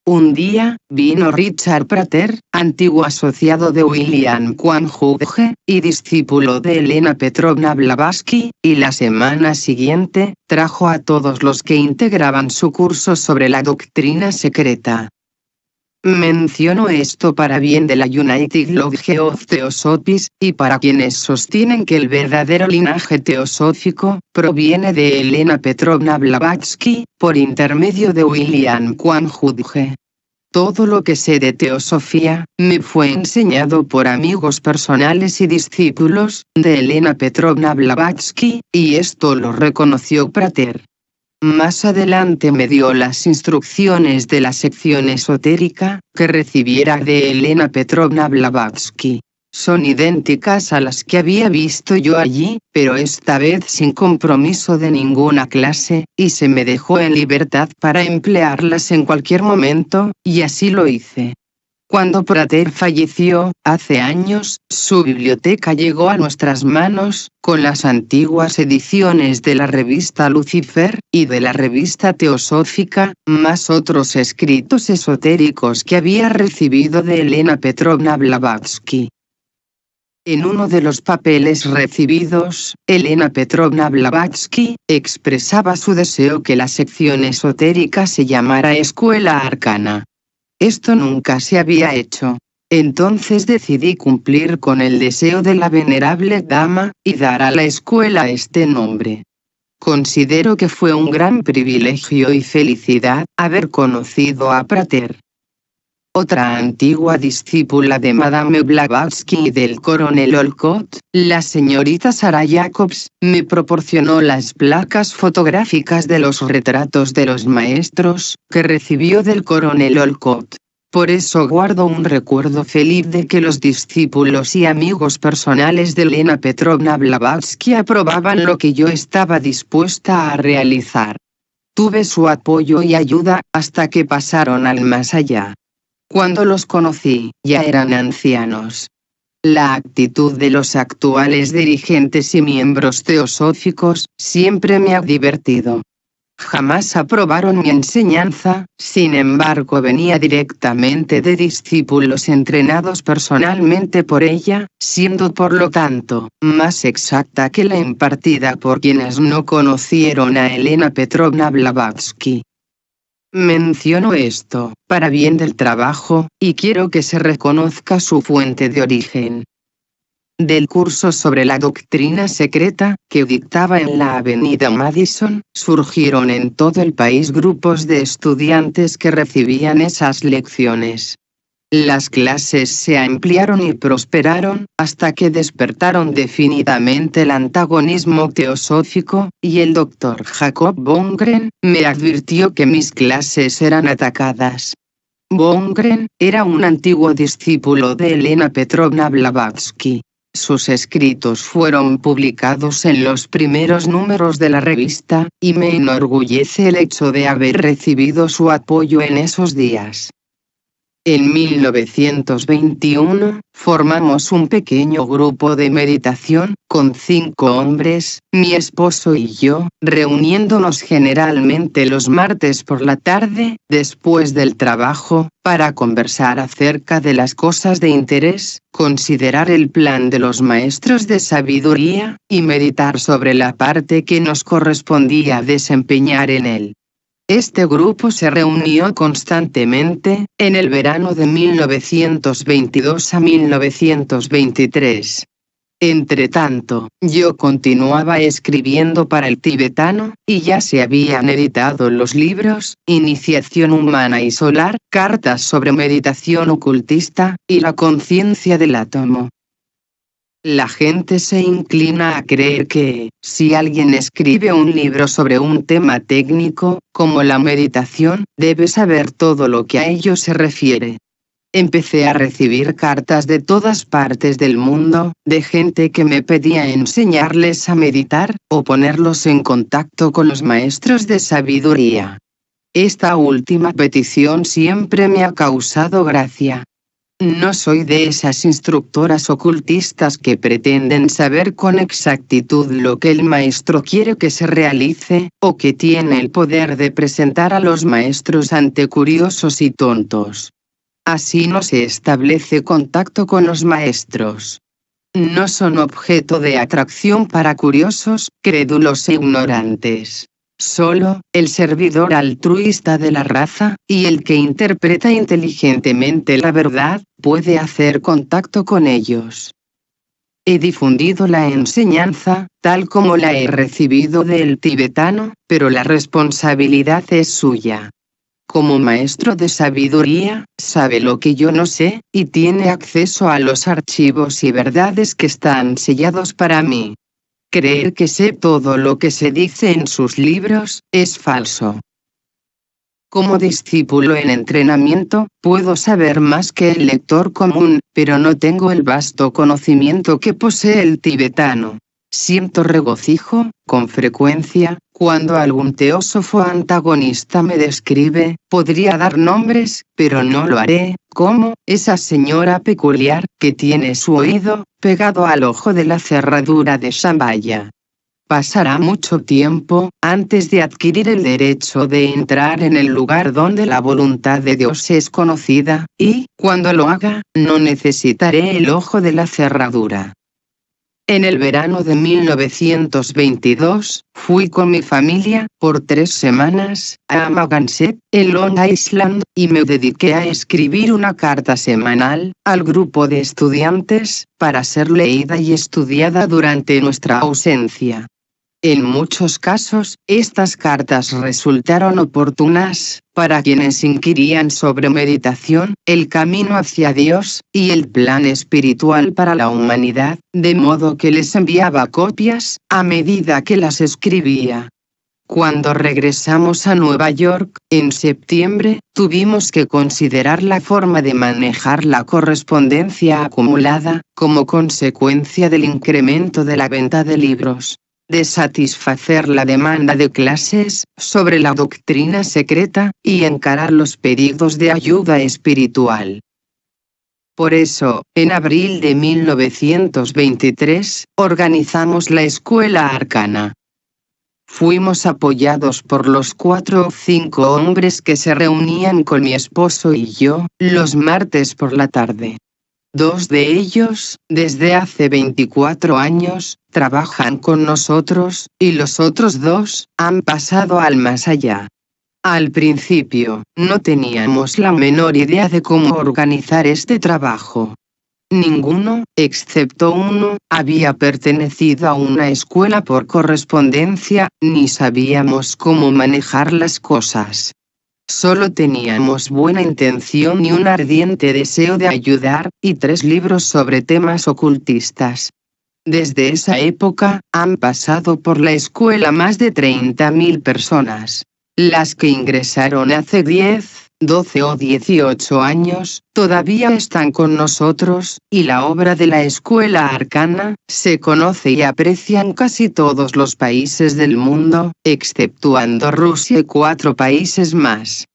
Un día, vino Richard Prater, antiguo asociado de William Quang Hughe, y discípulo de Elena Petrovna Blavatsky, y la semana siguiente, trajo a todos los que integraban su curso sobre la doctrina secreta. Menciono esto para bien de la United Lodge of Theosophists, y para quienes sostienen que el verdadero linaje teosófico proviene de Elena Petrovna Blavatsky, por intermedio de William Quang Hughe. Todo lo que sé de teosofía, me fue enseñado por amigos personales y discípulos de Elena Petrovna Blavatsky, y esto lo reconoció Prater. Más adelante me dio las instrucciones de la sección esotérica que recibiera de Elena Petrovna Blavatsky. Son idénticas a las que había visto yo allí, pero esta vez sin compromiso de ninguna clase, y se me dejó en libertad para emplearlas en cualquier momento, y así lo hice. Cuando Prater falleció, hace años, su biblioteca llegó a nuestras manos, con las antiguas ediciones de la revista Lucifer, y de la revista Teosófica, más otros escritos esotéricos que había recibido de Elena Petrovna Blavatsky. En uno de los papeles recibidos, Elena Petrovna Blavatsky expresaba su deseo que la sección esotérica se llamara Escuela Arcana. Esto nunca se había hecho. Entonces decidí cumplir con el deseo de la venerable dama, y dar a la escuela este nombre. Considero que fue un gran privilegio y felicidad haber conocido a Prater. Otra antigua discípula de Madame Blavatsky y del coronel Olcott, la señorita Sarah Jacobs, me proporcionó las placas fotográficas de los retratos de los maestros que recibió del coronel Olcott. Por eso guardo un recuerdo feliz de que los discípulos y amigos personales de Elena Petrovna Blavatsky aprobaban lo que yo estaba dispuesta a realizar. Tuve su apoyo y ayuda hasta que pasaron al más allá. Cuando los conocí, ya eran ancianos. La actitud de los actuales dirigentes y miembros teosóficos siempre me ha divertido. Jamás aprobaron mi enseñanza, sin embargo venía directamente de discípulos entrenados personalmente por ella, siendo por lo tanto, más exacta que la impartida por quienes no conocieron a Elena Petrovna Blavatsky. Menciono esto, para bien del trabajo, y quiero que se reconozca su fuente de origen. Del curso sobre la doctrina secreta, que dictaba en la avenida Madison, surgieron en todo el país grupos de estudiantes que recibían esas lecciones. Las clases se ampliaron y prosperaron, hasta que despertaron definitivamente el antagonismo teosófico, y el Dr. Jacob Bongren me advirtió que mis clases eran atacadas. Bongren era un antiguo discípulo de Elena Petrovna Blavatsky. Sus escritos fueron publicados en los primeros números de la revista, y me enorgullece el hecho de haber recibido su apoyo en esos días. En 1921, formamos un pequeño grupo de meditación, con 5 hombres, mi esposo y yo, reuniéndonos generalmente los martes por la tarde, después del trabajo, para conversar acerca de las cosas de interés, considerar el plan de los maestros de sabiduría, y meditar sobre la parte que nos correspondía desempeñar en él. Este grupo se reunió constantemente, en el verano de 1922 a 1923. Entretanto, yo continuaba escribiendo para el tibetano, y ya se habían editado los libros, Iniciación Humana y Solar, Cartas sobre Meditación Ocultista, y La Conciencia del Átomo. La gente se inclina a creer que, si alguien escribe un libro sobre un tema técnico, como la meditación, debe saber todo lo que a ello se refiere. Empecé a recibir cartas de todas partes del mundo, de gente que me pedía enseñarles a meditar, o ponerlos en contacto con los maestros de sabiduría. Esta última petición siempre me ha causado gracia. No soy de esas instructoras ocultistas que pretenden saber con exactitud lo que el maestro quiere que se realice, o que tiene el poder de presentar a los maestros ante curiosos y tontos. Así no se establece contacto con los maestros. No son objeto de atracción para curiosos, crédulos e ignorantes. Solo, el servidor altruista de la raza, y el que interpreta inteligentemente la verdad, puede hacer contacto con ellos. He difundido la enseñanza, tal como la he recibido del tibetano, pero la responsabilidad es suya. Como maestro de sabiduría, sabe lo que yo no sé, y tiene acceso a los archivos y verdades que están sellados para mí. Creer que sé todo lo que se dice en sus libros, es falso. Como discípulo en entrenamiento, puedo saber más que el lector común, pero no tengo el vasto conocimiento que posee el tibetano. Siento regocijo, con frecuencia, cuando algún teósofo antagonista me describe, podría dar nombres, pero no lo haré, como esa señora peculiar, que tiene su oído pegado al ojo de la cerradura de Shambhaya. Pasará mucho tiempo, antes de adquirir el derecho de entrar en el lugar donde la voluntad de Dios es conocida, y, cuando lo haga, no necesitaré el ojo de la cerradura. En el verano de 1922, fui con mi familia, por 3 semanas, a Amagansett, en Long Island, y me dediqué a escribir una carta semanal, al grupo de estudiantes, para ser leída y estudiada durante nuestra ausencia. En muchos casos, estas cartas resultaron oportunas para quienes inquirían sobre meditación, el camino hacia Dios, y el plan espiritual para la humanidad, de modo que les enviaba copias a medida que las escribía. Cuando regresamos a Nueva York, en septiembre, tuvimos que considerar la forma de manejar la correspondencia acumulada, como consecuencia del incremento de la venta de libros, de satisfacer la demanda de clases sobre la doctrina secreta, y encarar los pedidos de ayuda espiritual. Por eso, en abril de 1923, organizamos la Escuela Arcana. Fuimos apoyados por los 4 o 5 hombres que se reunían con mi esposo y yo, los martes por la tarde. 2 de ellos, desde hace 24 años, trabajan con nosotros, y los otros 2, han pasado al más allá. Al principio, no teníamos la menor idea de cómo organizar este trabajo. Ninguno, excepto uno, había pertenecido a una escuela por correspondencia, ni sabíamos cómo manejar las cosas. Solo teníamos buena intención y un ardiente deseo de ayudar, y 3 libros sobre temas ocultistas. Desde esa época, han pasado por la escuela más de 30.000 personas. Las que ingresaron hace 10, 12 o 18 años, todavía están con nosotros, y la obra de la Escuela Arcana se conoce y aprecia en casi todos los países del mundo, exceptuando Rusia y 4 países más.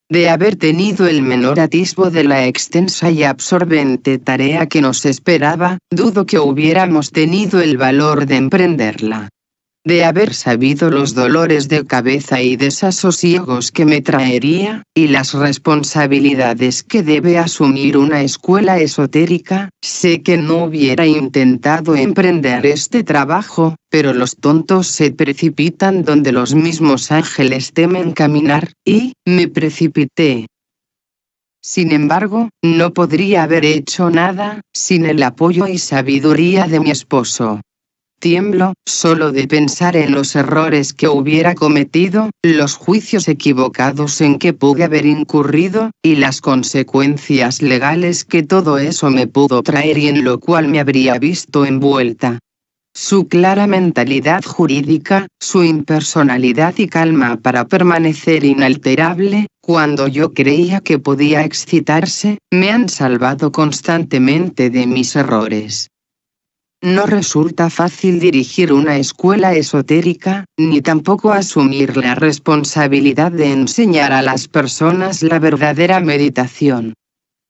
De haber tenido el menor atisbo de la extensa y absorbente tarea que nos esperaba, dudo que hubiéramos tenido el valor de emprenderla. De haber sabido los dolores de cabeza y desasosiegos que me traería, y las responsabilidades que debe asumir una escuela esotérica, sé que no hubiera intentado emprender este trabajo, pero los tontos se precipitan donde los mismos ángeles temen caminar, y me precipité. Sin embargo, no podría haber hecho nada sin el apoyo y sabiduría de mi esposo. Tiemblo, solo de pensar en los errores que hubiera cometido, los juicios equivocados en que pude haber incurrido, y las consecuencias legales que todo eso me pudo traer y en lo cual me habría visto envuelta. Su clara mentalidad jurídica, su impersonalidad y calma para permanecer inalterable, cuando yo creía que podía excitarse, me han salvado constantemente de mis errores. No resulta fácil dirigir una escuela esotérica, ni tampoco asumir la responsabilidad de enseñar a las personas la verdadera meditación.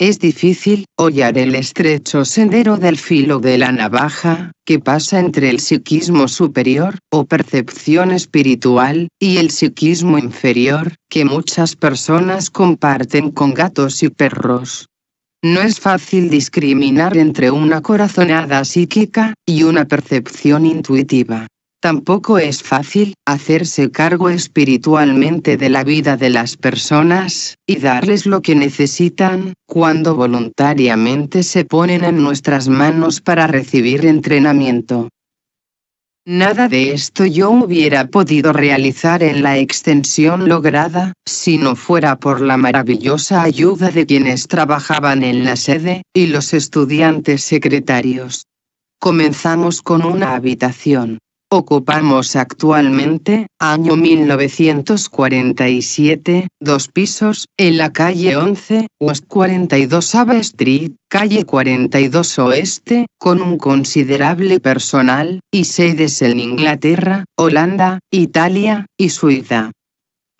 Es difícil hollar el estrecho sendero del filo de la navaja, que pasa entre el psiquismo superior, o percepción espiritual, y el psiquismo inferior, que muchas personas comparten con gatos y perros. No es fácil discriminar entre una corazonada psíquica y una percepción intuitiva. Tampoco es fácil hacerse cargo espiritualmente de la vida de las personas y darles lo que necesitan cuando voluntariamente se ponen en nuestras manos para recibir entrenamiento. Nada de esto yo hubiera podido realizar en la extensión lograda, si no fuera por la maravillosa ayuda de quienes trabajaban en la sede, y los estudiantes secretarios. Comenzamos con una habitación. Ocupamos actualmente, año 1947, 2 pisos, en la calle 11, West 42 Ava Street, calle 42 Oeste, con un considerable personal, y sedes en Inglaterra, Holanda, Italia, y Suiza.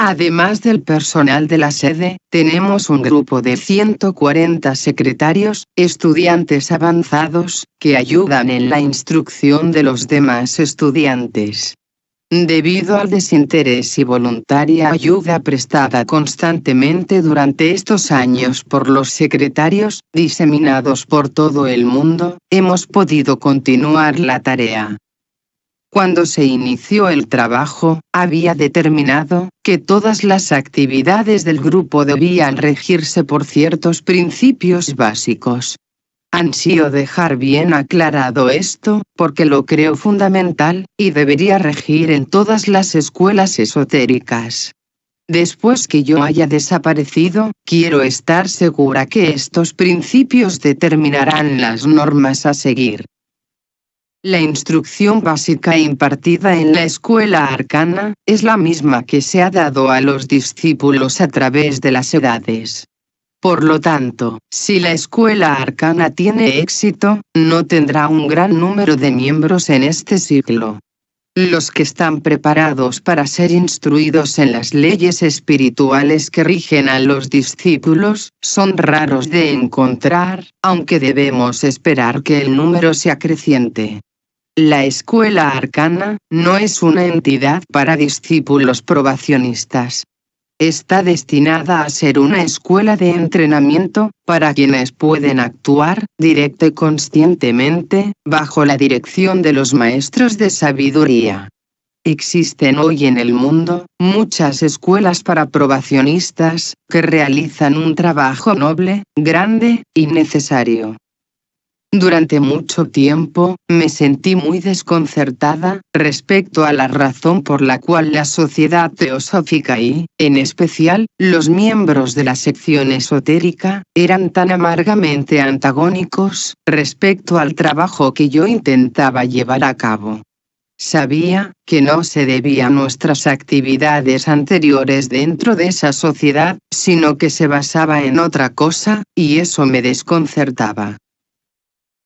Además del personal de la sede, tenemos un grupo de 140 secretarios, estudiantes avanzados, que ayudan en la instrucción de los demás estudiantes. Debido al desinterés y voluntaria ayuda prestada constantemente durante estos años por los secretarios, diseminados por todo el mundo, hemos podido continuar la tarea. Cuando se inició el trabajo, había determinado que todas las actividades del grupo debían regirse por ciertos principios básicos. Ansío dejar bien aclarado esto, porque lo creo fundamental, y debería regir en todas las escuelas esotéricas. Después que yo haya desaparecido, quiero estar segura que estos principios determinarán las normas a seguir. La instrucción básica impartida en la escuela arcana es la misma que se ha dado a los discípulos a través de las edades. Por lo tanto, si la escuela arcana tiene éxito, no tendrá un gran número de miembros en este siglo. Los que están preparados para ser instruidos en las leyes espirituales que rigen a los discípulos, son raros de encontrar, aunque debemos esperar que el número sea creciente. La escuela arcana no es una entidad para discípulos probacionistas. Está destinada a ser una escuela de entrenamiento, para quienes pueden actuar, directa y conscientemente, bajo la dirección de los maestros de sabiduría. Existen hoy en el mundo, muchas escuelas para probacionistas, que realizan un trabajo noble, grande, y necesario. Durante mucho tiempo, me sentí muy desconcertada respecto a la razón por la cual la sociedad teosófica y, en especial, los miembros de la sección esotérica, eran tan amargamente antagónicos respecto al trabajo que yo intentaba llevar a cabo. Sabía que no se debía a nuestras actividades anteriores dentro de esa sociedad, sino que se basaba en otra cosa, y eso me desconcertaba.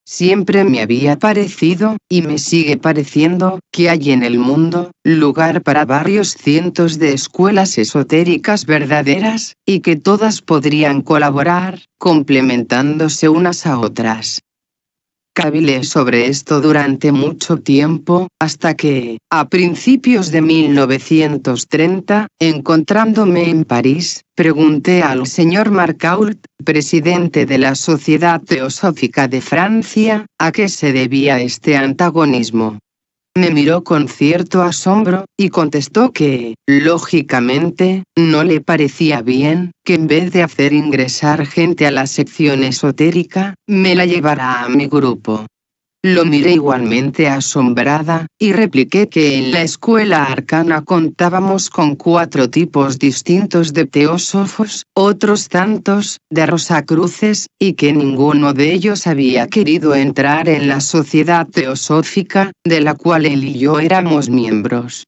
Siempre me había parecido, y me sigue pareciendo, que hay en el mundo, lugar para varios cientos de escuelas esotéricas verdaderas, y que todas podrían colaborar, complementándose unas a otras. Cavilé sobre esto durante mucho tiempo, hasta que, a principios de 1930, encontrándome en París, pregunté al señor Marcault, presidente de la Sociedad Teosófica de Francia, a qué se debía este antagonismo. Me miró con cierto asombro, y contestó que, lógicamente, no le parecía bien, que en vez de hacer ingresar gente a la sección esotérica, me la llevara a mi grupo. Lo miré igualmente asombrada, y repliqué que en la escuela arcana contábamos con 4 tipos distintos de teósofos, otros tantos, de rosacruces, y que ninguno de ellos había querido entrar en la sociedad teosófica, de la cual él y yo éramos miembros.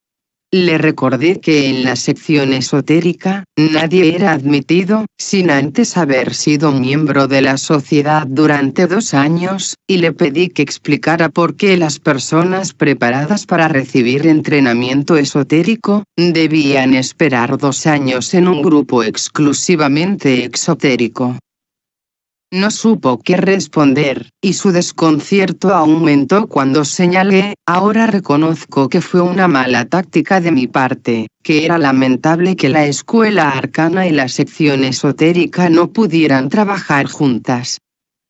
Le recordé que en la sección esotérica, nadie era admitido, sin antes haber sido miembro de la sociedad durante 2 años, y le pedí que explicara por qué las personas preparadas para recibir entrenamiento esotérico, debían esperar 2 años en un grupo exclusivamente exotérico. No supo qué responder, y su desconcierto aumentó cuando señalé, ahora reconozco que fue una mala táctica de mi parte, que era lamentable que la escuela arcana y la sección esotérica no pudieran trabajar juntas.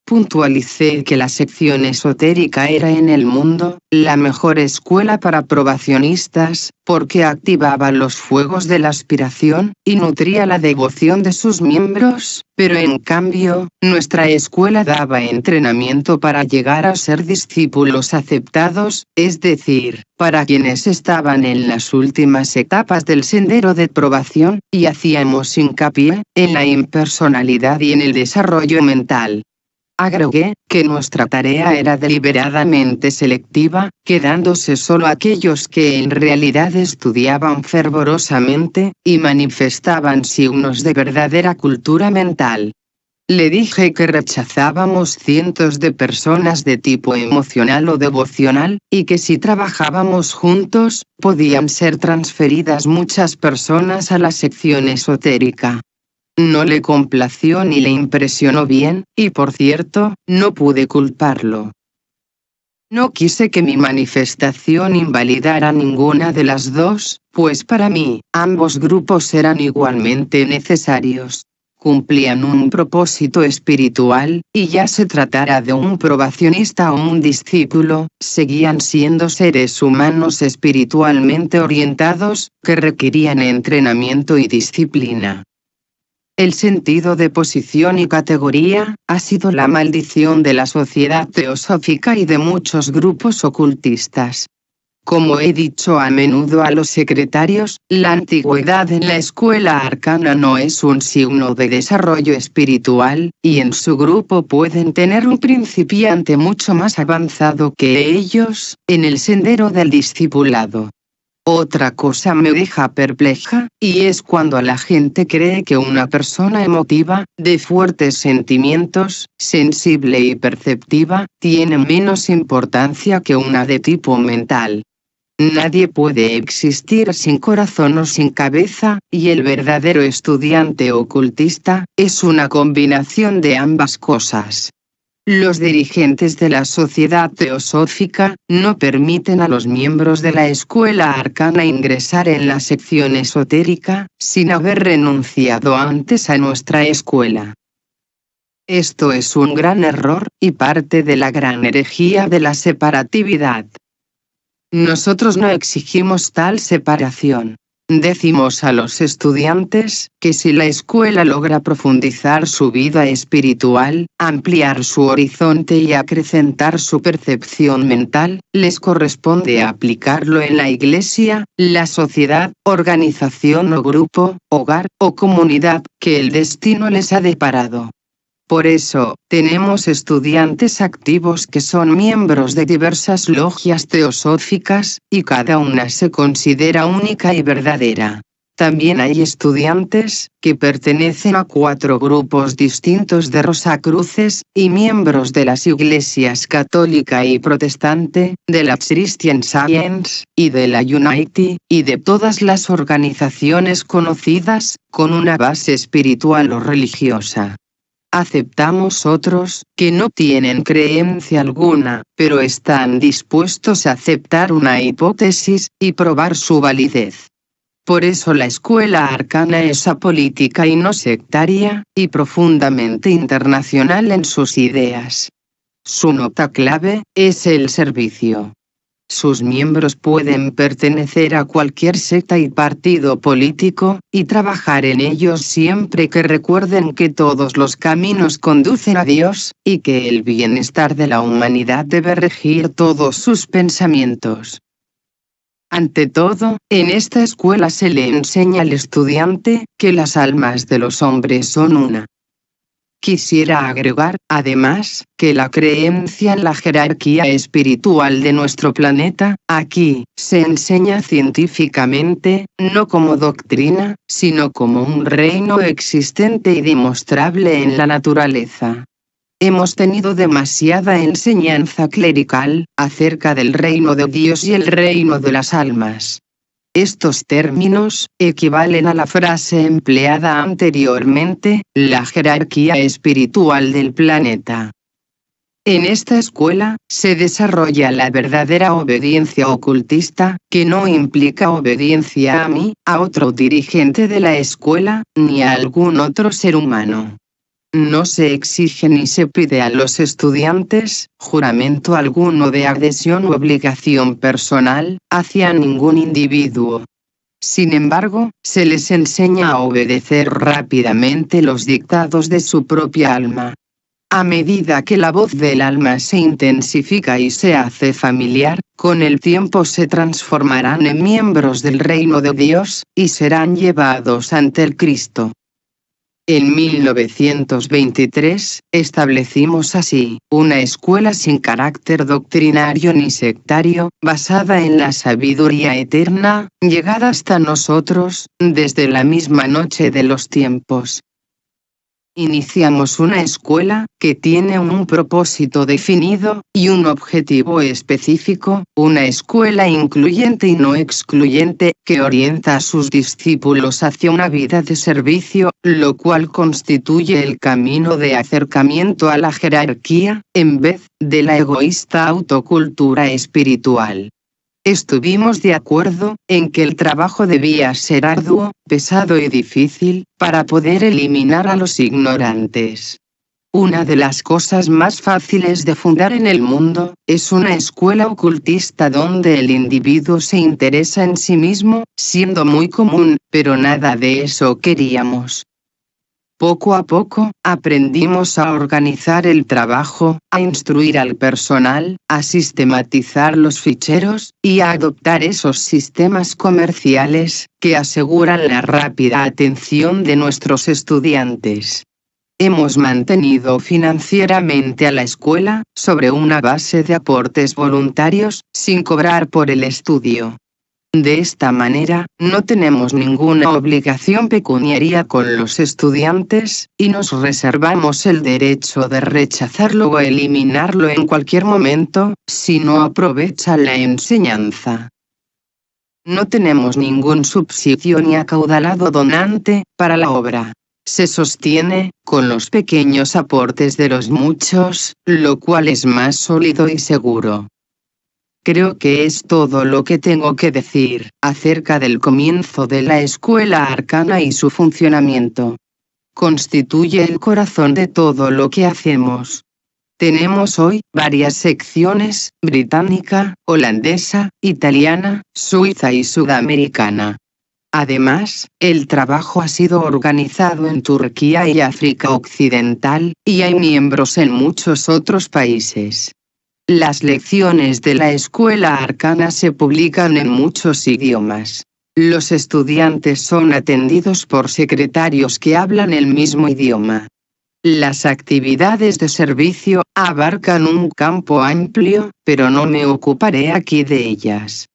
Puntualicé que la sección esotérica era en el mundo, la mejor escuela para probacionistas, porque activaba los fuegos de la aspiración, y nutría la devoción de sus miembros, pero en cambio, nuestra escuela daba entrenamiento para llegar a ser discípulos aceptados, es decir, para quienes estaban en las últimas etapas del sendero de probación, y hacíamos hincapié en la impersonalidad y en el desarrollo mental. Agregué que nuestra tarea era deliberadamente selectiva, quedándose solo aquellos que en realidad estudiaban fervorosamente, y manifestaban signos de verdadera cultura mental. Le dije que rechazábamos cientos de personas de tipo emocional o devocional, y que si trabajábamos juntos, podían ser transferidas muchas personas a la sección esotérica. No le complació ni le impresionó bien, y por cierto, no pude culparlo. No quise que mi manifestación invalidara ninguna de las dos, pues para mí, ambos grupos eran igualmente necesarios. Cumplían un propósito espiritual, y ya se tratara de un probacionista o un discípulo, seguían siendo seres humanos espiritualmente orientados, que requerían entrenamiento y disciplina. El sentido de posición y categoría ha sido la maldición de la sociedad teosófica y de muchos grupos ocultistas. Como he dicho a menudo a los secretarios, la antigüedad en la escuela arcana no es un signo de desarrollo espiritual, y en su grupo pueden tener un principiante mucho más avanzado que ellos, en el sendero del discipulado. Otra cosa me deja perpleja, y es cuando la gente cree que una persona emotiva, de fuertes sentimientos, sensible y perceptiva, tiene menos importancia que una de tipo mental. Nadie puede existir sin corazón o sin cabeza, y el verdadero estudiante ocultista es una combinación de ambas cosas. Los dirigentes de la sociedad teosófica no permiten a los miembros de la escuela arcana ingresar en la sección esotérica, sin haber renunciado antes a nuestra escuela. Esto es un gran error, y parte de la gran herejía de la separatividad. Nosotros no exigimos tal separación. Decimos a los estudiantes que si la escuela logra profundizar su vida espiritual, ampliar su horizonte y acrecentar su percepción mental, les corresponde aplicarlo en la iglesia, la sociedad, organización o grupo, hogar o comunidad que el destino les ha deparado. Por eso, tenemos estudiantes activos que son miembros de diversas logias teosóficas, y cada una se considera única y verdadera. También hay estudiantes que pertenecen a 4 grupos distintos de Rosacruces, y miembros de las iglesias católica y protestante, de la Christian Science, y de la Unity, y de todas las organizaciones conocidas, con una base espiritual o religiosa. Aceptamos otros, que no tienen creencia alguna, pero están dispuestos a aceptar una hipótesis, y probar su validez. Por eso la escuela arcana es apolítica y no sectaria, y profundamente internacional en sus ideas. Su nota clave es el servicio. Sus miembros pueden pertenecer a cualquier secta y partido político, y trabajar en ellos siempre que recuerden que todos los caminos conducen a Dios, y que el bienestar de la humanidad debe regir todos sus pensamientos. Ante todo, en esta escuela se le enseña al estudiante que las almas de los hombres son una. Quisiera agregar, además, que la creencia en la jerarquía espiritual de nuestro planeta, aquí, se enseña científicamente, no como doctrina, sino como un reino existente y demostrable en la naturaleza. Hemos tenido demasiada enseñanza clerical, acerca del reino de Dios y el reino de las almas. Estos términos equivalen a la frase empleada anteriormente, la jerarquía espiritual del planeta. En esta escuela, se desarrolla la verdadera obediencia ocultista, que no implica obediencia a mí, a otro dirigente de la escuela, ni a algún otro ser humano. No se exige ni se pide a los estudiantes juramento alguno de adhesión u obligación personal hacia ningún individuo. Sin embargo, se les enseña a obedecer rápidamente los dictados de su propia alma. A medida que la voz del alma se intensifica y se hace familiar, con el tiempo se transformarán en miembros del reino de Dios, y serán llevados ante el Cristo. En 1923, establecimos así, una escuela sin carácter doctrinario ni sectario, basada en la sabiduría eterna, llegada hasta nosotros, desde la misma noche de los tiempos. Iniciamos una escuela, que tiene un propósito definido, y un objetivo específico, una escuela incluyente y no excluyente, que orienta a sus discípulos hacia una vida de servicio, lo cual constituye el camino de acercamiento a la jerarquía, en vez de la egoísta autocultura espiritual. Estuvimos de acuerdo en que el trabajo debía ser arduo, pesado y difícil, para poder eliminar a los ignorantes. Una de las cosas más fáciles de fundar en el mundo, es una escuela ocultista donde el individuo se interesa en sí mismo, siendo muy común, pero nada de eso queríamos. Poco a poco, aprendimos a organizar el trabajo, a instruir al personal, a sistematizar los ficheros, y a adoptar esos sistemas comerciales, que aseguran la rápida atención de nuestros estudiantes. Hemos mantenido financieramente a la escuela, sobre una base de aportes voluntarios, sin cobrar por el estudio. De esta manera, no tenemos ninguna obligación pecuniaria con los estudiantes, y nos reservamos el derecho de rechazarlo o eliminarlo en cualquier momento, si no aprovecha la enseñanza. No tenemos ningún subsidio ni acaudalado donante para la obra. Se sostiene, con los pequeños aportes de los muchos, lo cual es más sólido y seguro. Creo que es todo lo que tengo que decir acerca del comienzo de la escuela arcana y su funcionamiento. Constituye el corazón de todo lo que hacemos. Tenemos hoy varias secciones: británica, holandesa, italiana, suiza y sudamericana. Además, el trabajo ha sido organizado en Turquía y África Occidental, y hay miembros en muchos otros países. Las lecciones de la escuela arcana se publican en muchos idiomas. Los estudiantes son atendidos por secretarios que hablan el mismo idioma. Las actividades de servicio abarcan un campo amplio, pero no me ocuparé aquí de ellas.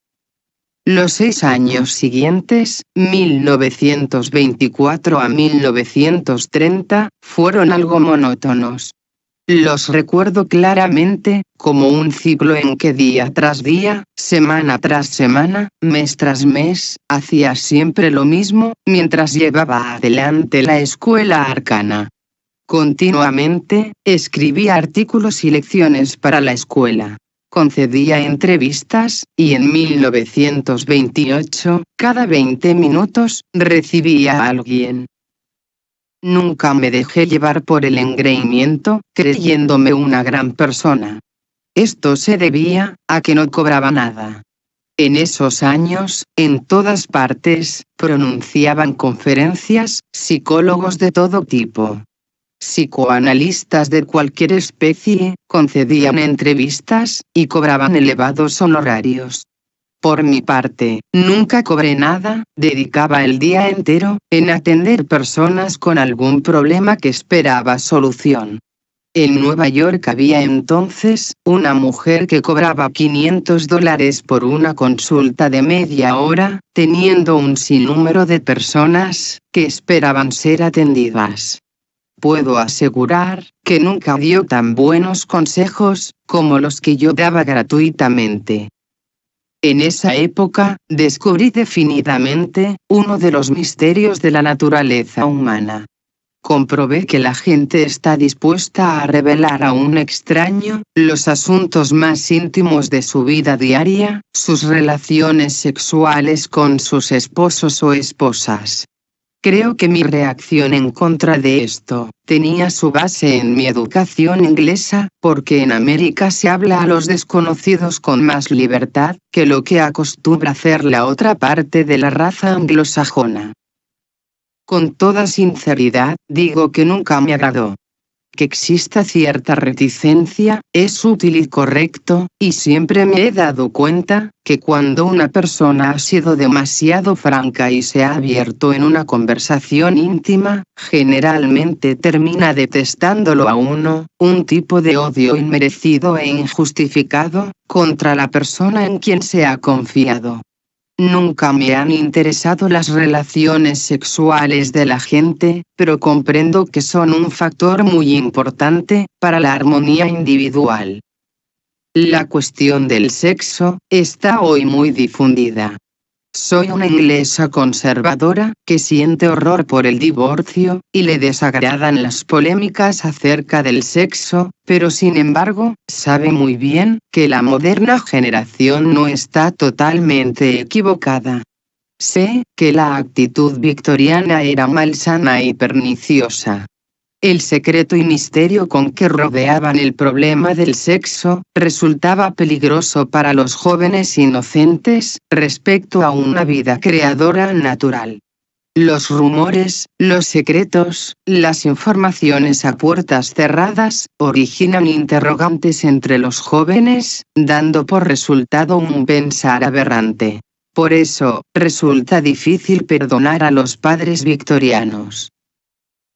Los 6 años siguientes, 1924 a 1930, fueron algo monótonos. Los recuerdo claramente, como un ciclo en que día tras día, semana tras semana, mes tras mes, hacía siempre lo mismo, mientras llevaba adelante la escuela arcana. Continuamente, escribía artículos y lecciones para la escuela. Concedía entrevistas, y en 1928, cada 20 minutos, recibía a alguien. Nunca me dejé llevar por el engreimiento, creyéndome una gran persona. Esto se debía a que no cobraba nada. En esos años, en todas partes, pronunciaban conferencias, psicólogos de todo tipo. Psicoanalistas de cualquier especie, concedían entrevistas, y cobraban elevados honorarios. Por mi parte, nunca cobré nada, dedicaba el día entero en atender personas con algún problema que esperaba solución. En Nueva York había entonces una mujer que cobraba $500 por una consulta de media hora, teniendo un sinnúmero de personas que esperaban ser atendidas. Puedo asegurar que nunca dio tan buenos consejos como los que yo daba gratuitamente. En esa época, descubrí definidamente uno de los misterios de la naturaleza humana. Comprobé que la gente está dispuesta a revelar a un extraño los asuntos más íntimos de su vida diaria, sus relaciones sexuales con sus esposos o esposas. Creo que mi reacción en contra de esto tenía su base en mi educación inglesa, porque en América se habla a los desconocidos con más libertad que lo que acostumbra hacer la otra parte de la raza anglosajona. Con toda sinceridad, digo que nunca me agradó. Que exista cierta reticencia es útil y correcto, y siempre me he dado cuenta que cuando una persona ha sido demasiado franca y se ha abierto en una conversación íntima, generalmente termina detestándolo a uno, un tipo de odio inmerecido e injustificado contra la persona en quien se ha confiado. Nunca me han interesado las relaciones sexuales de la gente, pero comprendo que son un factor muy importante para la armonía individual. La cuestión del sexo está hoy muy difundida. Soy una inglesa conservadora que siente horror por el divorcio, y le desagradan las polémicas acerca del sexo, pero sin embargo, sabe muy bien que la moderna generación no está totalmente equivocada. Sé que la actitud victoriana era malsana y perniciosa. El secreto y misterio con que rodeaban el problema del sexo resultaba peligroso para los jóvenes inocentes respecto a una vida creadora natural. Los rumores, los secretos, las informaciones a puertas cerradas, originan interrogantes entre los jóvenes, dando por resultado un pensar aberrante. Por eso, resulta difícil perdonar a los padres victorianos.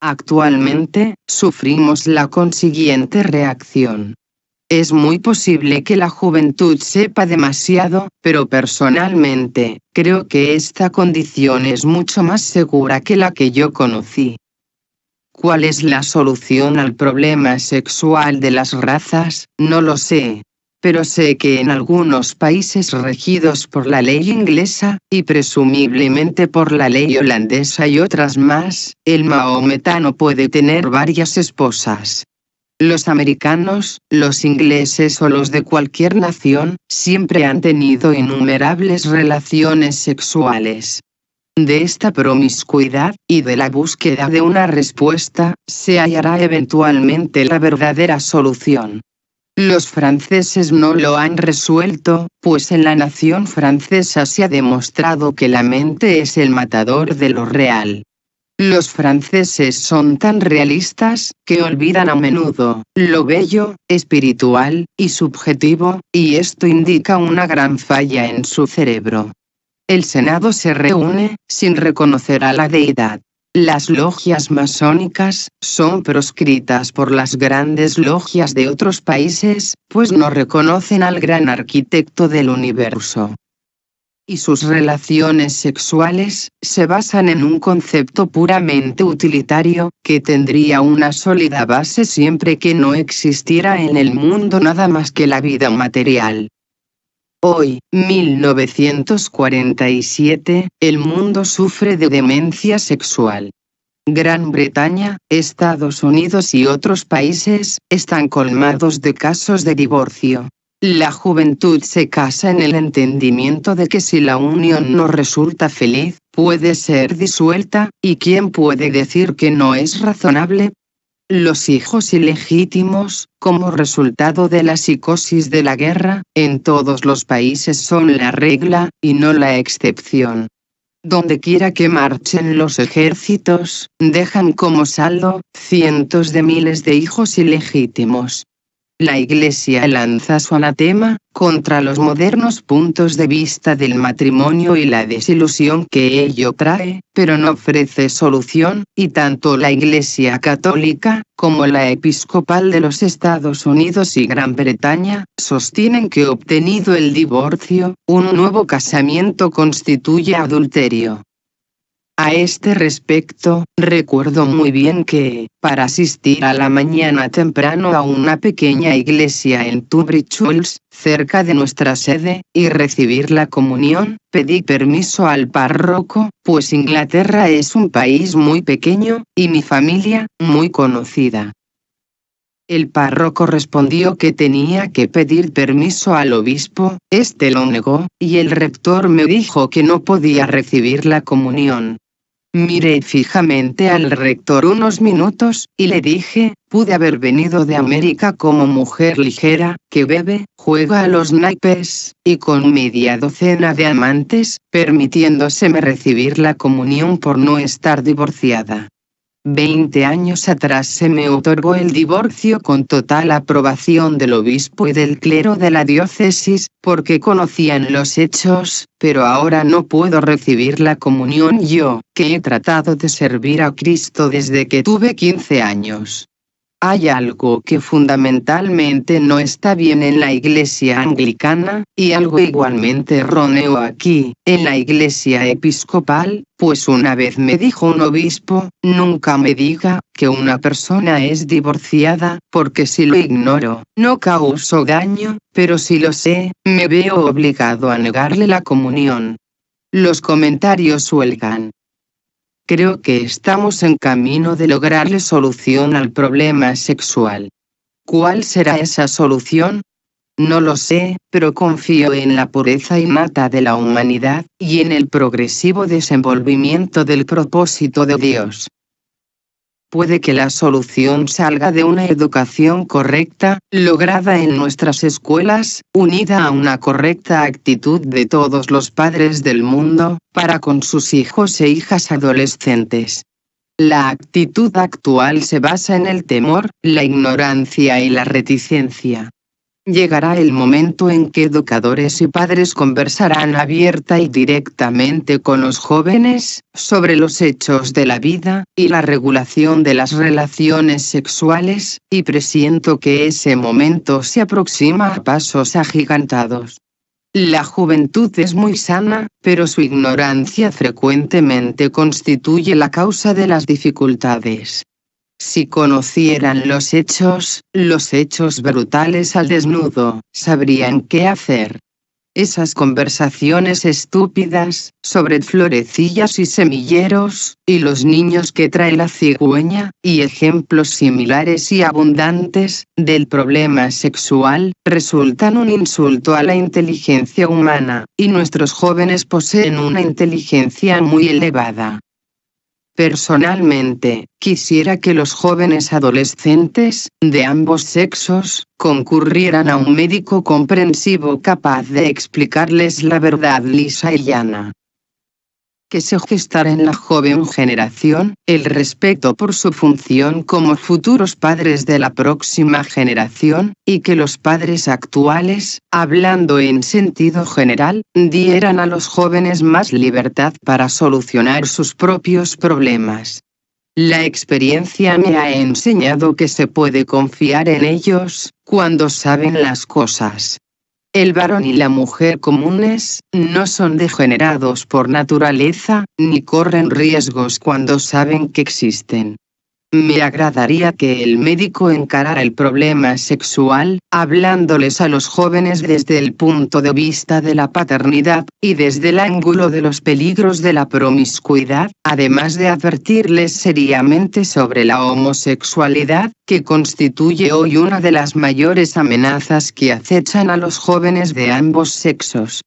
Actualmente, sufrimos la consiguiente reacción. Es muy posible que la juventud sepa demasiado, pero personalmente, creo que esta condición es mucho más segura que la que yo conocí. ¿Cuál es la solución al problema sexual de las razas? No lo sé. Pero sé que en algunos países regidos por la ley inglesa, y presumiblemente por la ley holandesa y otras más, el mahometano puede tener varias esposas. Los americanos, los ingleses o los de cualquier nación, siempre han tenido innumerables relaciones sexuales. De esta promiscuidad, y de la búsqueda de una respuesta, se hallará eventualmente la verdadera solución. Los franceses no lo han resuelto, pues en la nación francesa se ha demostrado que la mente es el matador de lo real. Los franceses son tan realistas, que olvidan a menudo lo bello, espiritual, y subjetivo, y esto indica una gran falla en su cerebro. El Senado se reúne, sin reconocer a la deidad. Las logias masónicas son proscritas por las grandes logias de otros países, pues no reconocen al gran arquitecto del universo. Y sus relaciones sexuales se basan en un concepto puramente utilitario, que tendría una sólida base siempre que no existiera en el mundo nada más que la vida material. Hoy, 1947, el mundo sufre de demencia sexual. Gran Bretaña, Estados Unidos y otros países están colmados de casos de divorcio. La juventud se casa en el entendimiento de que si la unión no resulta feliz, puede ser disuelta, ¿y quién puede decir que no es razonable? Los hijos ilegítimos, como resultado de la psicosis de la guerra, en todos los países son la regla, y no la excepción. Donde quiera que marchen los ejércitos, dejan como saldo cientos de miles de hijos ilegítimos. La Iglesia lanza su anatema contra los modernos puntos de vista del matrimonio y la desilusión que ello trae, pero no ofrece solución, y tanto la Iglesia católica, como la episcopal de los Estados Unidos y Gran Bretaña, sostienen que obtenido el divorcio, un nuevo casamiento constituye adulterio. A este respecto, recuerdo muy bien que, para asistir a la mañana temprano a una pequeña iglesia en Tunbridge Wells, cerca de nuestra sede, y recibir la comunión, pedí permiso al párroco, pues Inglaterra es un país muy pequeño, y mi familia, muy conocida. El párroco respondió que tenía que pedir permiso al obispo, este lo negó, y el rector me dijo que no podía recibir la comunión. Miré fijamente al rector unos minutos, y le dije, pude haber venido de América como mujer ligera, que bebe, juega a los naipes, y con media docena de amantes, permitiéndoseme recibir la comunión por no estar divorciada. 20 años atrás se me otorgó el divorcio con total aprobación del obispo y del clero de la diócesis, porque conocían los hechos, pero ahora no puedo recibir la comunión yo, que he tratado de servir a Cristo desde que tuve 15 años. Hay algo que fundamentalmente no está bien en la Iglesia anglicana, y algo igualmente erróneo aquí, en la Iglesia episcopal, pues una vez me dijo un obispo, nunca me diga que una persona es divorciada, porque si lo ignoro, no causo daño, pero si lo sé, me veo obligado a negarle la comunión. Los comentarios huelgan. Creo que estamos en camino de lograrle solución al problema sexual. ¿Cuál será esa solución? No lo sé, pero confío en la pureza innata de la humanidad, y en el progresivo desenvolvimiento del propósito de Dios. Puede que la solución salga de una educación correcta, lograda en nuestras escuelas, unida a una correcta actitud de todos los padres del mundo, para con sus hijos e hijas adolescentes. La actitud actual se basa en el temor, la ignorancia y la reticencia. Llegará el momento en que educadores y padres conversarán abierta y directamente con los jóvenes, sobre los hechos de la vida, y la regulación de las relaciones sexuales, y presiento que ese momento se aproxima a pasos agigantados. La juventud es muy sana, pero su ignorancia frecuentemente constituye la causa de las dificultades. Si conocieran los hechos brutales al desnudo, sabrían qué hacer. Esas conversaciones estúpidas, sobre florecillas y semilleros, y los niños que trae la cigüeña, y ejemplos similares y abundantes, del problema sexual, resultan un insulto a la inteligencia humana, y nuestros jóvenes poseen una inteligencia muy elevada. Personalmente, quisiera que los jóvenes adolescentes, de ambos sexos, concurrieran a un médico comprensivo capaz de explicarles la verdad lisa y llana. Que se gestara en la joven generación, el respeto por su función como futuros padres de la próxima generación, y que los padres actuales, hablando en sentido general, dieran a los jóvenes más libertad para solucionar sus propios problemas. La experiencia me ha enseñado que se puede confiar en ellos, cuando saben las cosas. El varón y la mujer comunes, no son degenerados por naturaleza, ni corren riesgos cuando saben que existen. Me agradaría que el médico encarara el problema sexual, hablándoles a los jóvenes desde el punto de vista de la paternidad, y desde el ángulo de los peligros de la promiscuidad, además de advertirles seriamente sobre la homosexualidad, que constituye hoy una de las mayores amenazas que acechan a los jóvenes de ambos sexos.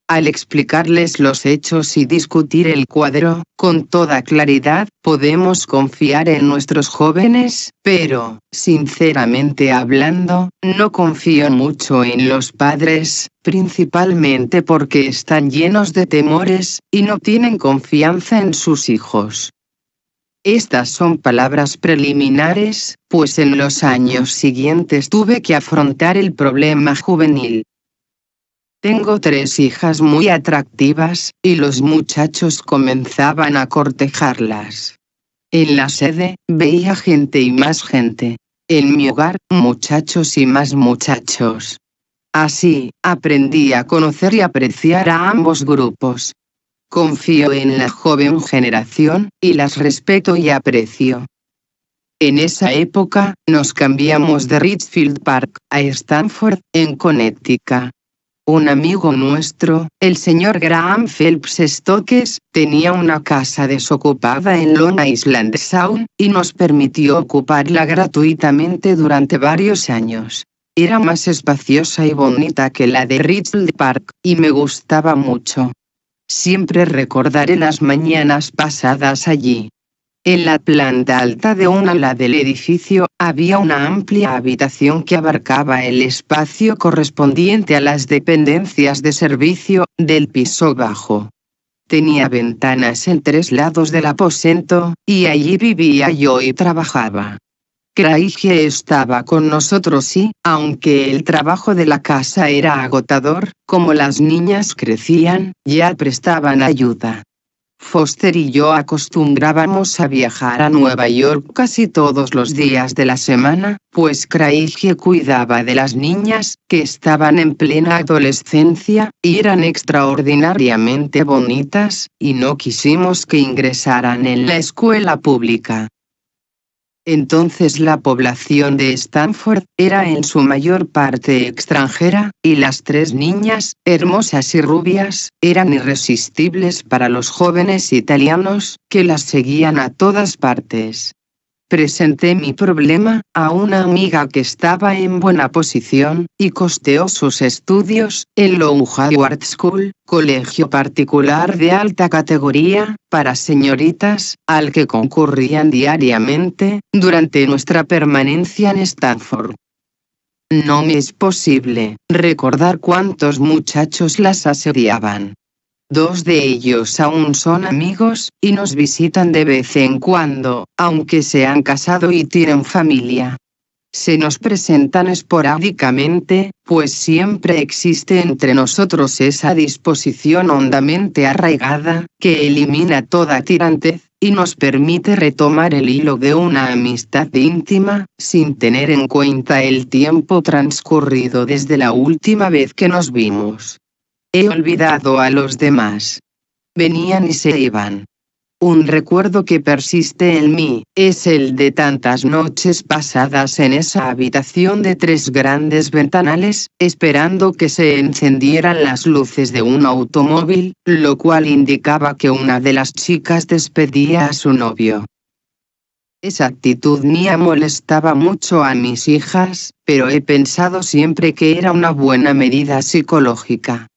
Al explicarles los hechos y discutir el cuadro, con toda claridad, podemos confiar en nuestros jóvenes, pero, sinceramente hablando, no confío mucho en los padres, principalmente porque están llenos de temores, y no tienen confianza en sus hijos. Estas son palabras preliminares, pues en los años siguientes tuve que afrontar el problema juvenil. Tengo 3 hijas muy atractivas, y los muchachos comenzaban a cortejarlas. En la sede, veía gente y más gente. En mi hogar, muchachos y más muchachos. Así, aprendí a conocer y apreciar a ambos grupos. Confío en la joven generación, y las respeto y aprecio. En esa época, nos cambiamos de Richfield Park, a Stanford, en Connecticut. Un amigo nuestro, el señor Graham Phelps Stokes, tenía una casa desocupada en Long Island Sound, y nos permitió ocuparla gratuitamente durante varios años. Era más espaciosa y bonita que la de Richfield Park, y me gustaba mucho. Siempre recordaré las mañanas pasadas allí. En la planta alta de un ala del edificio, había una amplia habitación que abarcaba el espacio correspondiente a las dependencias de servicio, del piso bajo. Tenía ventanas en 3 lados del aposento, y allí vivía yo y trabajaba. Craig estaba con nosotros y, aunque el trabajo de la casa era agotador, como las niñas crecían, ya prestaban ayuda. Foster y yo acostumbrábamos a viajar a Nueva York casi todos los días de la semana, pues Craig cuidaba de las niñas, que estaban en plena adolescencia, y eran extraordinariamente bonitas, y no quisimos que ingresaran en la escuela pública. Entonces la población de Stanford era en su mayor parte extranjera, y las 3 niñas, hermosas y rubias, eran irresistibles para los jóvenes italianos, que las seguían a todas partes. Presenté mi problema a una amiga que estaba en buena posición, y costeó sus estudios en Low Howard School, colegio particular de alta categoría, para señoritas, al que concurrían diariamente, durante nuestra permanencia en Stanford. No me es posible recordar cuántos muchachos las asediaban. 2 de ellos aún son amigos, y nos visitan de vez en cuando, aunque se han casado y tienen familia. Se nos presentan esporádicamente, pues siempre existe entre nosotros esa disposición hondamente arraigada, que elimina toda tirantez, y nos permite retomar el hilo de una amistad íntima, sin tener en cuenta el tiempo transcurrido desde la última vez que nos vimos. He olvidado a los demás. Venían y se iban. Un recuerdo que persiste en mí, es el de tantas noches pasadas en esa habitación de 3 grandes ventanales, esperando que se encendieran las luces de un automóvil, lo cual indicaba que una de las chicas despedía a su novio. Esa actitud mía molestaba mucho a mis hijas, pero he pensado siempre que era una buena medida psicológica.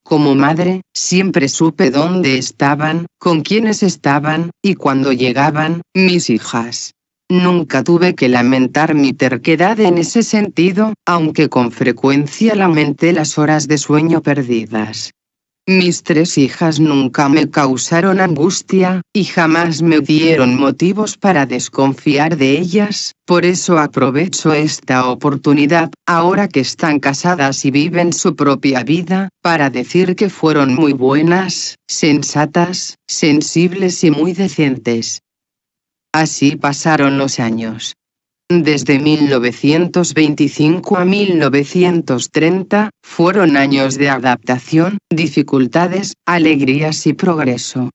Como madre, siempre supe dónde estaban, con quiénes estaban, y cuándo llegaban, mis hijas. Nunca tuve que lamentar mi terquedad en ese sentido, aunque con frecuencia lamenté las horas de sueño perdidas. Mis 3 hijas nunca me causaron angustia, y jamás me dieron motivos para desconfiar de ellas, por eso aprovecho esta oportunidad, ahora que están casadas y viven su propia vida, para decir que fueron muy buenas, sensatas, sensibles y muy decentes. Así pasaron los años. Desde 1925 a 1930, fueron años de adaptación, dificultades, alegrías y progreso.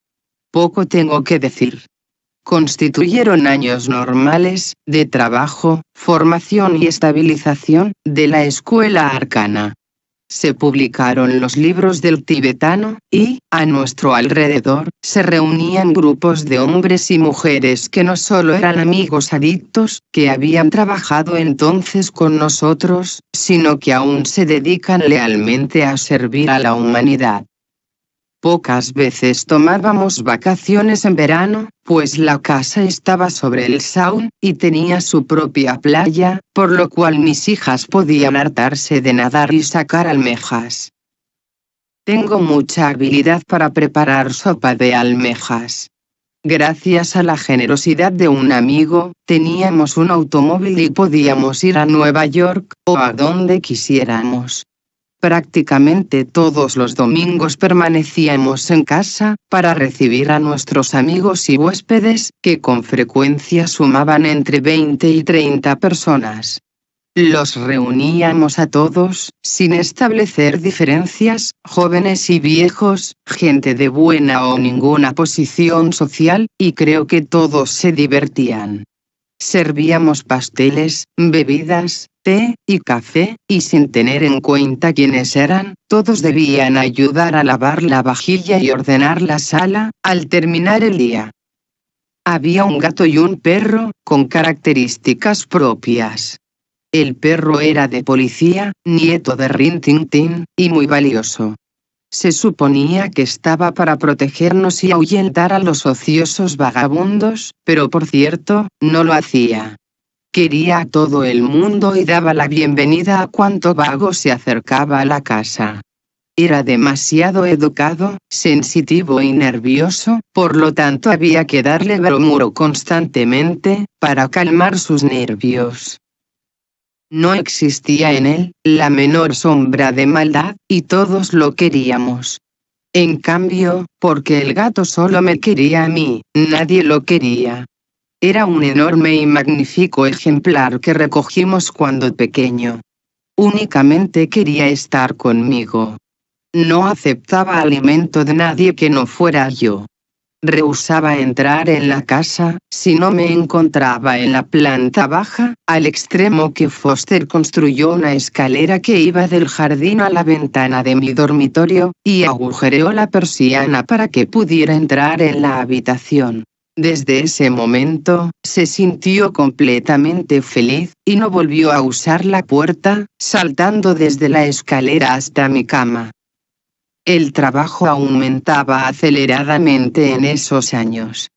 Poco tengo que decir. Constituyeron años normales, de trabajo, formación y estabilización, de la escuela arcana. Se publicaron los libros del tibetano, y, a nuestro alrededor, se reunían grupos de hombres y mujeres que no solo eran amigos adictos, que habían trabajado entonces con nosotros, sino que aún se dedican lealmente a servir a la humanidad. Pocas veces tomábamos vacaciones en verano, pues la casa estaba sobre el Sound, y tenía su propia playa, por lo cual mis hijas podían hartarse de nadar y sacar almejas. Tengo mucha habilidad para preparar sopa de almejas. Gracias a la generosidad de un amigo, teníamos un automóvil y podíamos ir a Nueva York, o a donde quisiéramos. Prácticamente todos los domingos permanecíamos en casa, para recibir a nuestros amigos y huéspedes, que con frecuencia sumaban entre 20 y 30 personas. Los reuníamos a todos, sin establecer diferencias, jóvenes y viejos, gente de buena o ninguna posición social, y creo que todos se divertían. Servíamos pasteles, bebidas, té y café, y sin tener en cuenta quiénes eran, todos debían ayudar a lavar la vajilla y ordenar la sala, al terminar el día. Había un gato y un perro, con características propias. El perro era de policía, nieto de Rin Tin Tin, y muy valioso. Se suponía que estaba para protegernos y ahuyentar a los ociosos vagabundos, pero por cierto, no lo hacía. Quería a todo el mundo y daba la bienvenida a cuanto vago se acercaba a la casa. Era demasiado educado, sensitivo y nervioso, por lo tanto había que darle bromuro constantemente, para calmar sus nervios. No existía en él la menor sombra de maldad, y todos lo queríamos. En cambio, porque el gato solo me quería a mí, nadie lo quería. Era un enorme y magnífico ejemplar que recogimos cuando pequeño. Únicamente quería estar conmigo. No aceptaba alimento de nadie que no fuera yo. Rehusaba entrar en la casa, si no me encontraba en la planta baja, al extremo que Foster construyó una escalera que iba del jardín a la ventana de mi dormitorio, y agujereó la persiana para que pudiera entrar en la habitación. Desde ese momento, se sintió completamente feliz, y no volvió a usar la puerta, saltando desde la escalera hasta mi cama. El trabajo aumentaba aceleradamente en esos años.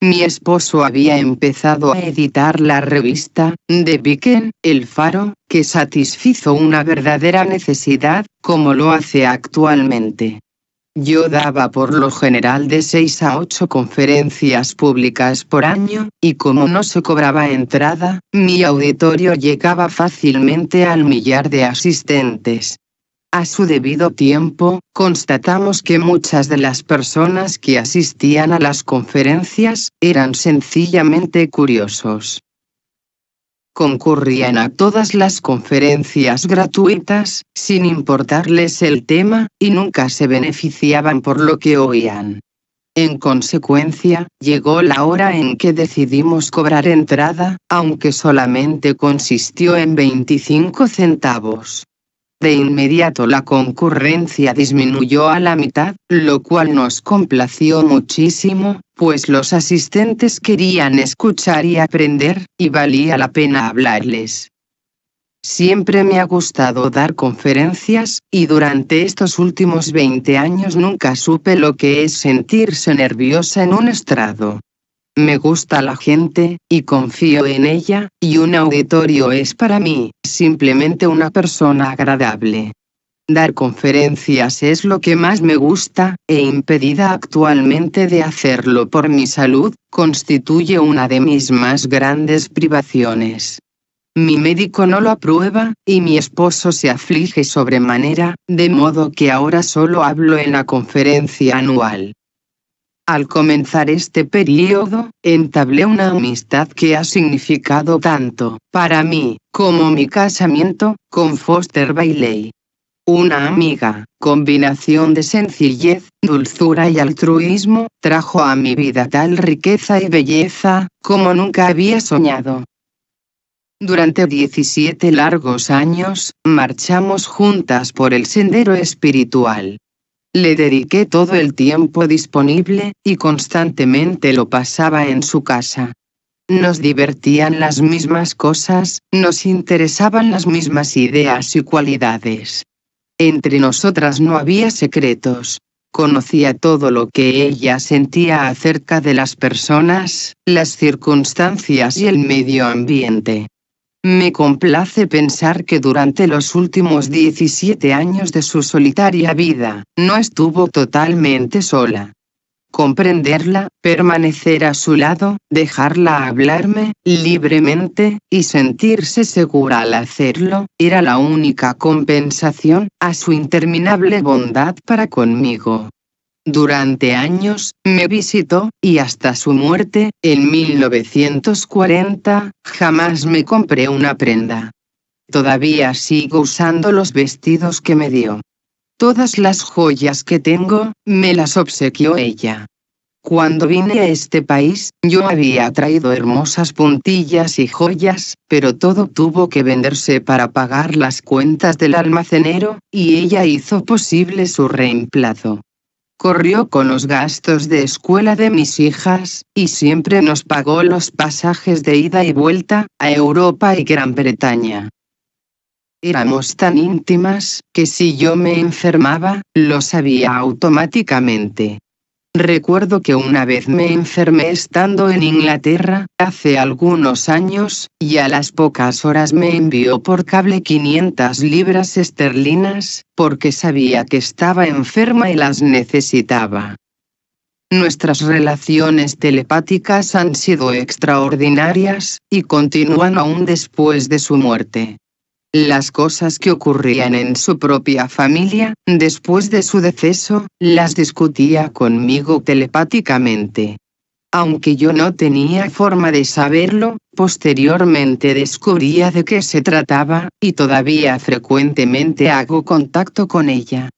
Mi esposo había empezado a editar la revista The Beacon, El Faro, que satisfizo una verdadera necesidad, como lo hace actualmente. Yo daba por lo general de 6 a 8 conferencias públicas por año, y como no se cobraba entrada, mi auditorio llegaba fácilmente al millar de asistentes. A su debido tiempo, constatamos que muchas de las personas que asistían a las conferencias eran sencillamente curiosos. Concurrían a todas las conferencias gratuitas, sin importarles el tema, y nunca se beneficiaban por lo que oían. En consecuencia, llegó la hora en que decidimos cobrar entrada, aunque solamente consistió en 25 centavos. De inmediato la concurrencia disminuyó a la mitad, lo cual nos complació muchísimo, pues los asistentes querían escuchar y aprender, y valía la pena hablarles. Siempre me ha gustado dar conferencias, y durante estos últimos 20 años nunca supe lo que es sentirse nerviosa en un estrado. Me gusta la gente, y confío en ella, y un auditorio es para mí, simplemente una persona agradable. Dar conferencias es lo que más me gusta, e impedida actualmente de hacerlo por mi salud, constituye una de mis más grandes privaciones. Mi médico no lo aprueba, y mi esposo se aflige sobremanera, de modo que ahora solo hablo en la conferencia anual. Al comenzar este período, entablé una amistad que ha significado tanto, para mí, como mi casamiento, con Foster Bailey. Una amiga, combinación de sencillez, dulzura y altruismo, trajo a mi vida tal riqueza y belleza, como nunca había soñado. Durante 17 largos años, marchamos juntas por el sendero espiritual. Le dediqué todo el tiempo disponible, y constantemente lo pasaba en su casa. Nos divertían las mismas cosas, nos interesaban las mismas ideas y cualidades. Entre nosotras no había secretos. Conocía todo lo que ella sentía acerca de las personas, las circunstancias y el medio ambiente. Me complace pensar que durante los últimos 17 años de su solitaria vida, no estuvo totalmente sola. Comprenderla, permanecer a su lado, dejarla hablarme libremente, y sentirse segura al hacerlo, era la única compensación a su interminable bondad para conmigo. Durante años, me visitó, y hasta su muerte, en 1940, jamás me compré una prenda. Todavía sigo usando los vestidos que me dio. Todas las joyas que tengo, me las obsequió ella. Cuando vine a este país, yo había traído hermosas puntillas y joyas, pero todo tuvo que venderse para pagar las cuentas del almacenero, y ella hizo posible su reemplazo. Corrió con los gastos de escuela de mis hijas, y siempre nos pagó los pasajes de ida y vuelta, a Europa y Gran Bretaña. Éramos tan íntimas, que si yo me enfermaba, lo sabía automáticamente. Recuerdo que una vez me enfermé estando en Inglaterra, hace algunos años, y a las pocas horas me envió por cable 500 libras esterlinas, porque sabía que estaba enferma y las necesitaba. Nuestras relaciones telepáticas han sido extraordinarias, y continúan aún después de su muerte. Las cosas que ocurrían en su propia familia, después de su deceso, las discutía conmigo telepáticamente. Aunque yo no tenía forma de saberlo, posteriormente descubría de qué se trataba, y todavía frecuentemente hago contacto con ella.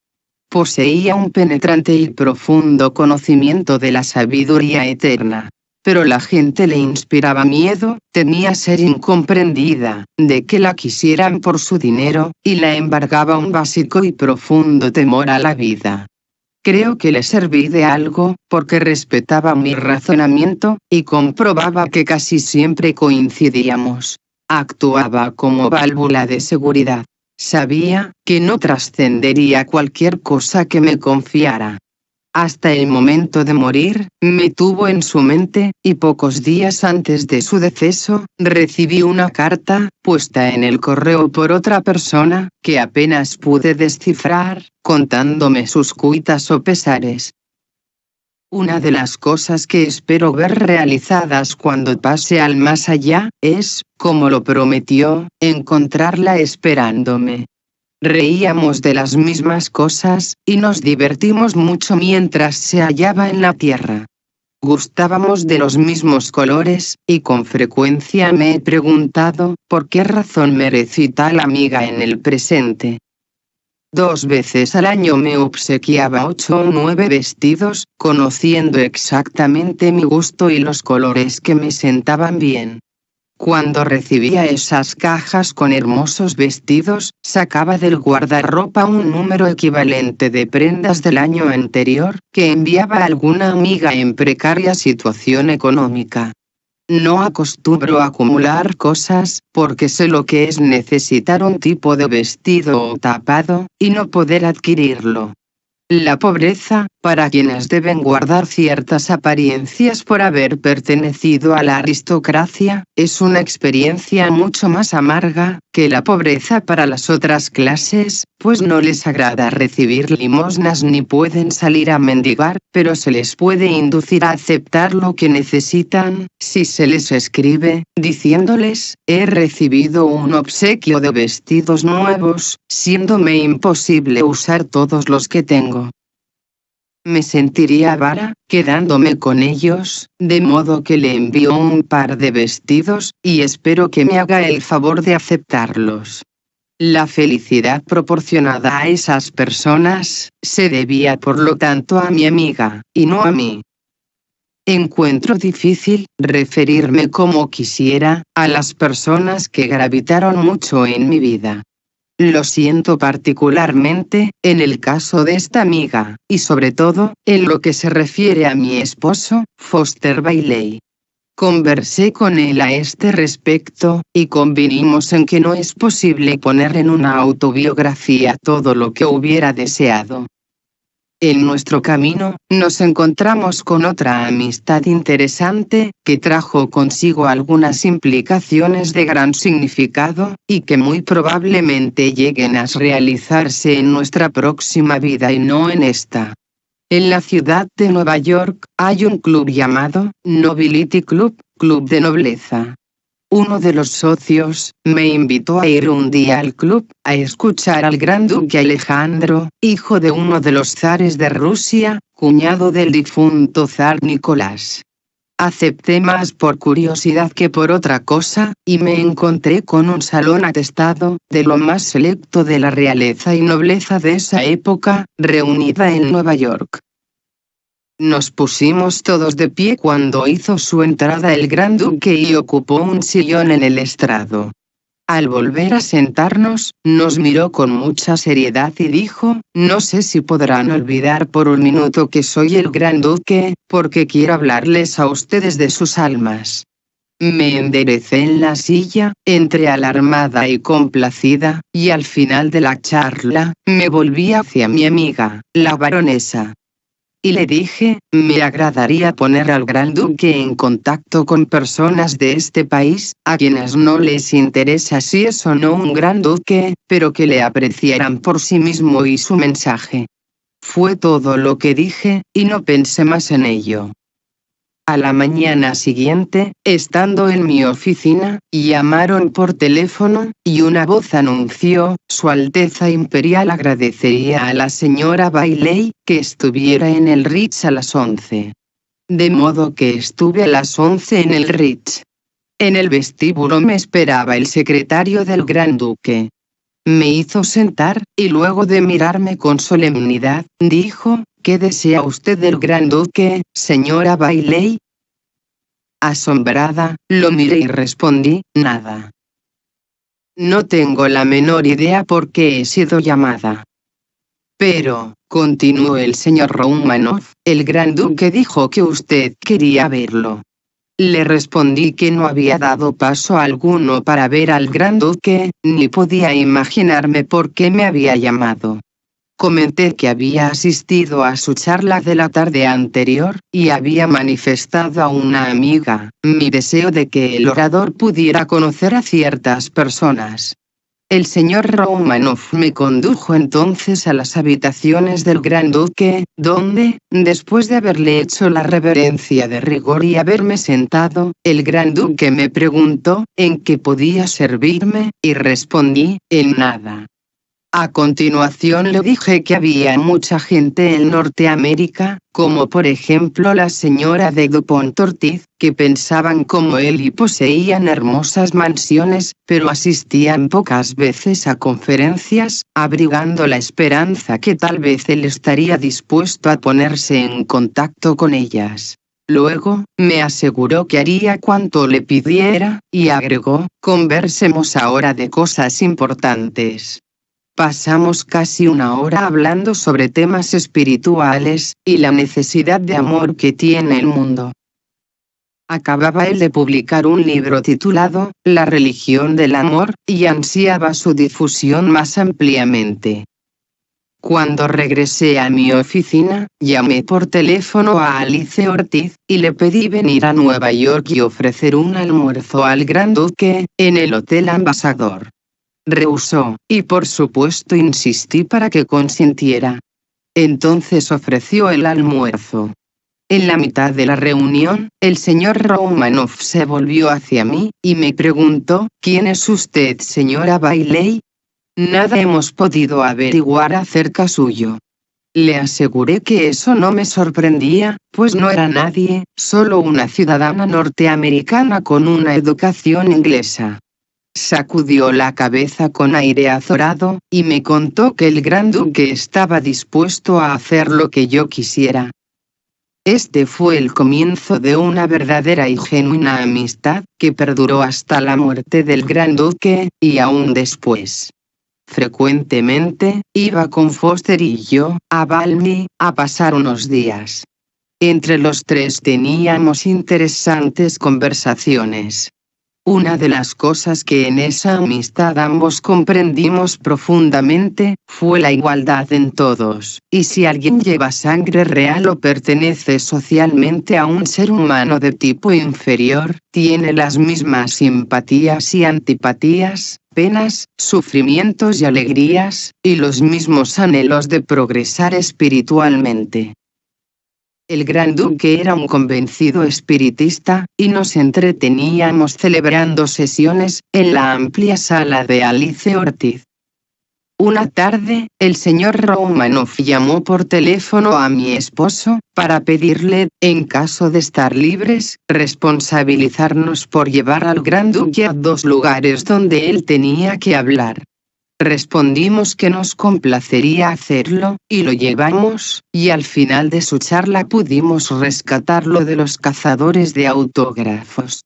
Poseía un penetrante y profundo conocimiento de la sabiduría eterna. Pero la gente le inspiraba miedo, temía ser incomprendida, de que la quisieran por su dinero, y la embargaba un básico y profundo temor a la vida. Creo que le serví de algo, porque respetaba mi razonamiento, y comprobaba que casi siempre coincidíamos. Actuaba como válvula de seguridad. Sabía que no trascendería cualquier cosa que me confiara. Hasta el momento de morir, me tuvo en su mente, y pocos días antes de su deceso, recibí una carta, puesta en el correo por otra persona, que apenas pude descifrar, contándome sus cuitas o pesares. Una de las cosas que espero ver realizadas cuando pase al más allá, es, como lo prometió, encontrarla esperándome. Reíamos de las mismas cosas, y nos divertimos mucho mientras se hallaba en la tierra. Gustábamos de los mismos colores, y con frecuencia me he preguntado, ¿por qué razón merecí tal amiga en el presente? 2 veces al año me obsequiaba 8 o 9 vestidos, conociendo exactamente mi gusto y los colores que me sentaban bien. Cuando recibía esas cajas con hermosos vestidos, sacaba del guardarropa un número equivalente de prendas del año anterior, que enviaba a alguna amiga en precaria situación económica. No acostumbro a acumular cosas, porque sé lo que es necesitar un tipo de vestido o tapado, y no poder adquirirlo. La pobreza, para quienes deben guardar ciertas apariencias por haber pertenecido a la aristocracia, es una experiencia mucho más amarga que la pobreza para las otras clases, pues no les agrada recibir limosnas ni pueden salir a mendigar, pero se les puede inducir a aceptar lo que necesitan, si se les escribe, diciéndoles, he recibido un obsequio de vestidos nuevos, siéndome imposible usar todos los que tengo. Me sentiría avara, quedándome con ellos, de modo que le envío un par de vestidos, y espero que me haga el favor de aceptarlos. La felicidad proporcionada a esas personas, se debía por lo tanto a mi amiga, y no a mí. Encuentro difícil referirme como quisiera a las personas que gravitaron mucho en mi vida. Lo siento particularmente, en el caso de esta amiga, y sobre todo, en lo que se refiere a mi esposo, Foster Bailey. Conversé con él a este respecto, y convinimos en que no es posible poner en una autobiografía todo lo que hubiera deseado. En nuestro camino, nos encontramos con otra amistad interesante, que trajo consigo algunas implicaciones de gran significado, y que muy probablemente lleguen a realizarse en nuestra próxima vida y no en esta. En la ciudad de Nueva York, hay un club llamado Nobility Club, Club de Nobleza. Uno de los socios me invitó a ir un día al club, a escuchar al gran duque Alejandro, hijo de uno de los zares de Rusia, cuñado del difunto zar Nicolás. Acepté más por curiosidad que por otra cosa, y me encontré con un salón atestado de lo más selecto de la realeza y nobleza de esa época, reunida en Nueva York. Nos pusimos todos de pie cuando hizo su entrada el gran duque y ocupó un sillón en el estrado. Al volver a sentarnos, nos miró con mucha seriedad y dijo, no sé si podrán olvidar por un minuto que soy el gran duque, porque quiero hablarles a ustedes de sus almas. Me enderecé en la silla, entre alarmada y complacida, y al final de la charla, me volví hacia mi amiga, la baronesa. Y le dije, me agradaría poner al gran duque en contacto con personas de este país, a quienes no les interesa si es o no un gran duque, pero que le apreciarán por sí mismo y su mensaje. Fue todo lo que dije, y no pensé más en ello. A la mañana siguiente, estando en mi oficina, llamaron por teléfono, y una voz anunció, Su Alteza Imperial agradecería a la señora Bailey, que estuviera en el Ritz a las 11. De modo que estuve a las 11 en el Ritz. En el vestíbulo me esperaba el secretario del Gran Duque. Me hizo sentar, y luego de mirarme con solemnidad, dijo, ¿qué desea usted del Gran Duque, señora Bailey? Asombrada, lo miré y respondí, nada. No tengo la menor idea por qué he sido llamada. Pero, continuó el señor Romanov, el gran duque dijo que usted quería verlo. Le respondí que no había dado paso alguno para ver al gran duque, ni podía imaginarme por qué me había llamado. Comenté que había asistido a su charla de la tarde anterior, y había manifestado a una amiga mi deseo de que el orador pudiera conocer a ciertas personas. El señor Romanov me condujo entonces a las habitaciones del gran duque, donde, después de haberle hecho la reverencia de rigor y haberme sentado, el gran duque me preguntó en qué podía servirme, y respondí, en nada. A continuación le dije que había mucha gente en Norteamérica, como por ejemplo la señora de Dupont Ortiz, que pensaban como él y poseían hermosas mansiones, pero asistían pocas veces a conferencias, abrigando la esperanza que tal vez él estaría dispuesto a ponerse en contacto con ellas. Luego, me aseguró que haría cuanto le pidiera, y agregó, conversemos ahora de cosas importantes. Pasamos casi una hora hablando sobre temas espirituales, y la necesidad de amor que tiene el mundo. Acababa él de publicar un libro titulado, La religión del amor, y ansiaba su difusión más ampliamente. Cuando regresé a mi oficina, llamé por teléfono a Alice Ortiz, y le pedí venir a Nueva York y ofrecer un almuerzo al gran duque, en el Hotel Ambassador. Rehusó, y por supuesto insistí para que consintiera. Entonces ofreció el almuerzo. En la mitad de la reunión, el señor Romanov se volvió hacia mí, y me preguntó, ¿quién es usted, señora Bailey? Nada hemos podido averiguar acerca suyo. Le aseguré que eso no me sorprendía, pues no era nadie, solo una ciudadana norteamericana con una educación inglesa. Sacudió la cabeza con aire azorado, y me contó que el gran duque estaba dispuesto a hacer lo que yo quisiera. Este fue el comienzo de una verdadera y genuina amistad, que perduró hasta la muerte del gran duque, y aún después. Frecuentemente, iba con Foster y yo, a Balmy, a pasar unos días. Entre los tres teníamos interesantes conversaciones. Una de las cosas que en esa amistad ambos comprendimos profundamente, fue la igualdad en todos, y si alguien lleva sangre real o pertenece socialmente a un ser humano de tipo inferior, tiene las mismas simpatías y antipatías, penas, sufrimientos y alegrías, y los mismos anhelos de progresar espiritualmente. El gran duque era un convencido espiritista, y nos entreteníamos celebrando sesiones, en la amplia sala de Alice Ortiz. Una tarde, el señor Romanov llamó por teléfono a mi esposo, para pedirle, en caso de estar libres, responsabilizarnos por llevar al gran duque a 2 lugares donde él tenía que hablar. Respondimos que nos complacería hacerlo, y lo llevamos, y al final de su charla pudimos rescatarlo de los cazadores de autógrafos.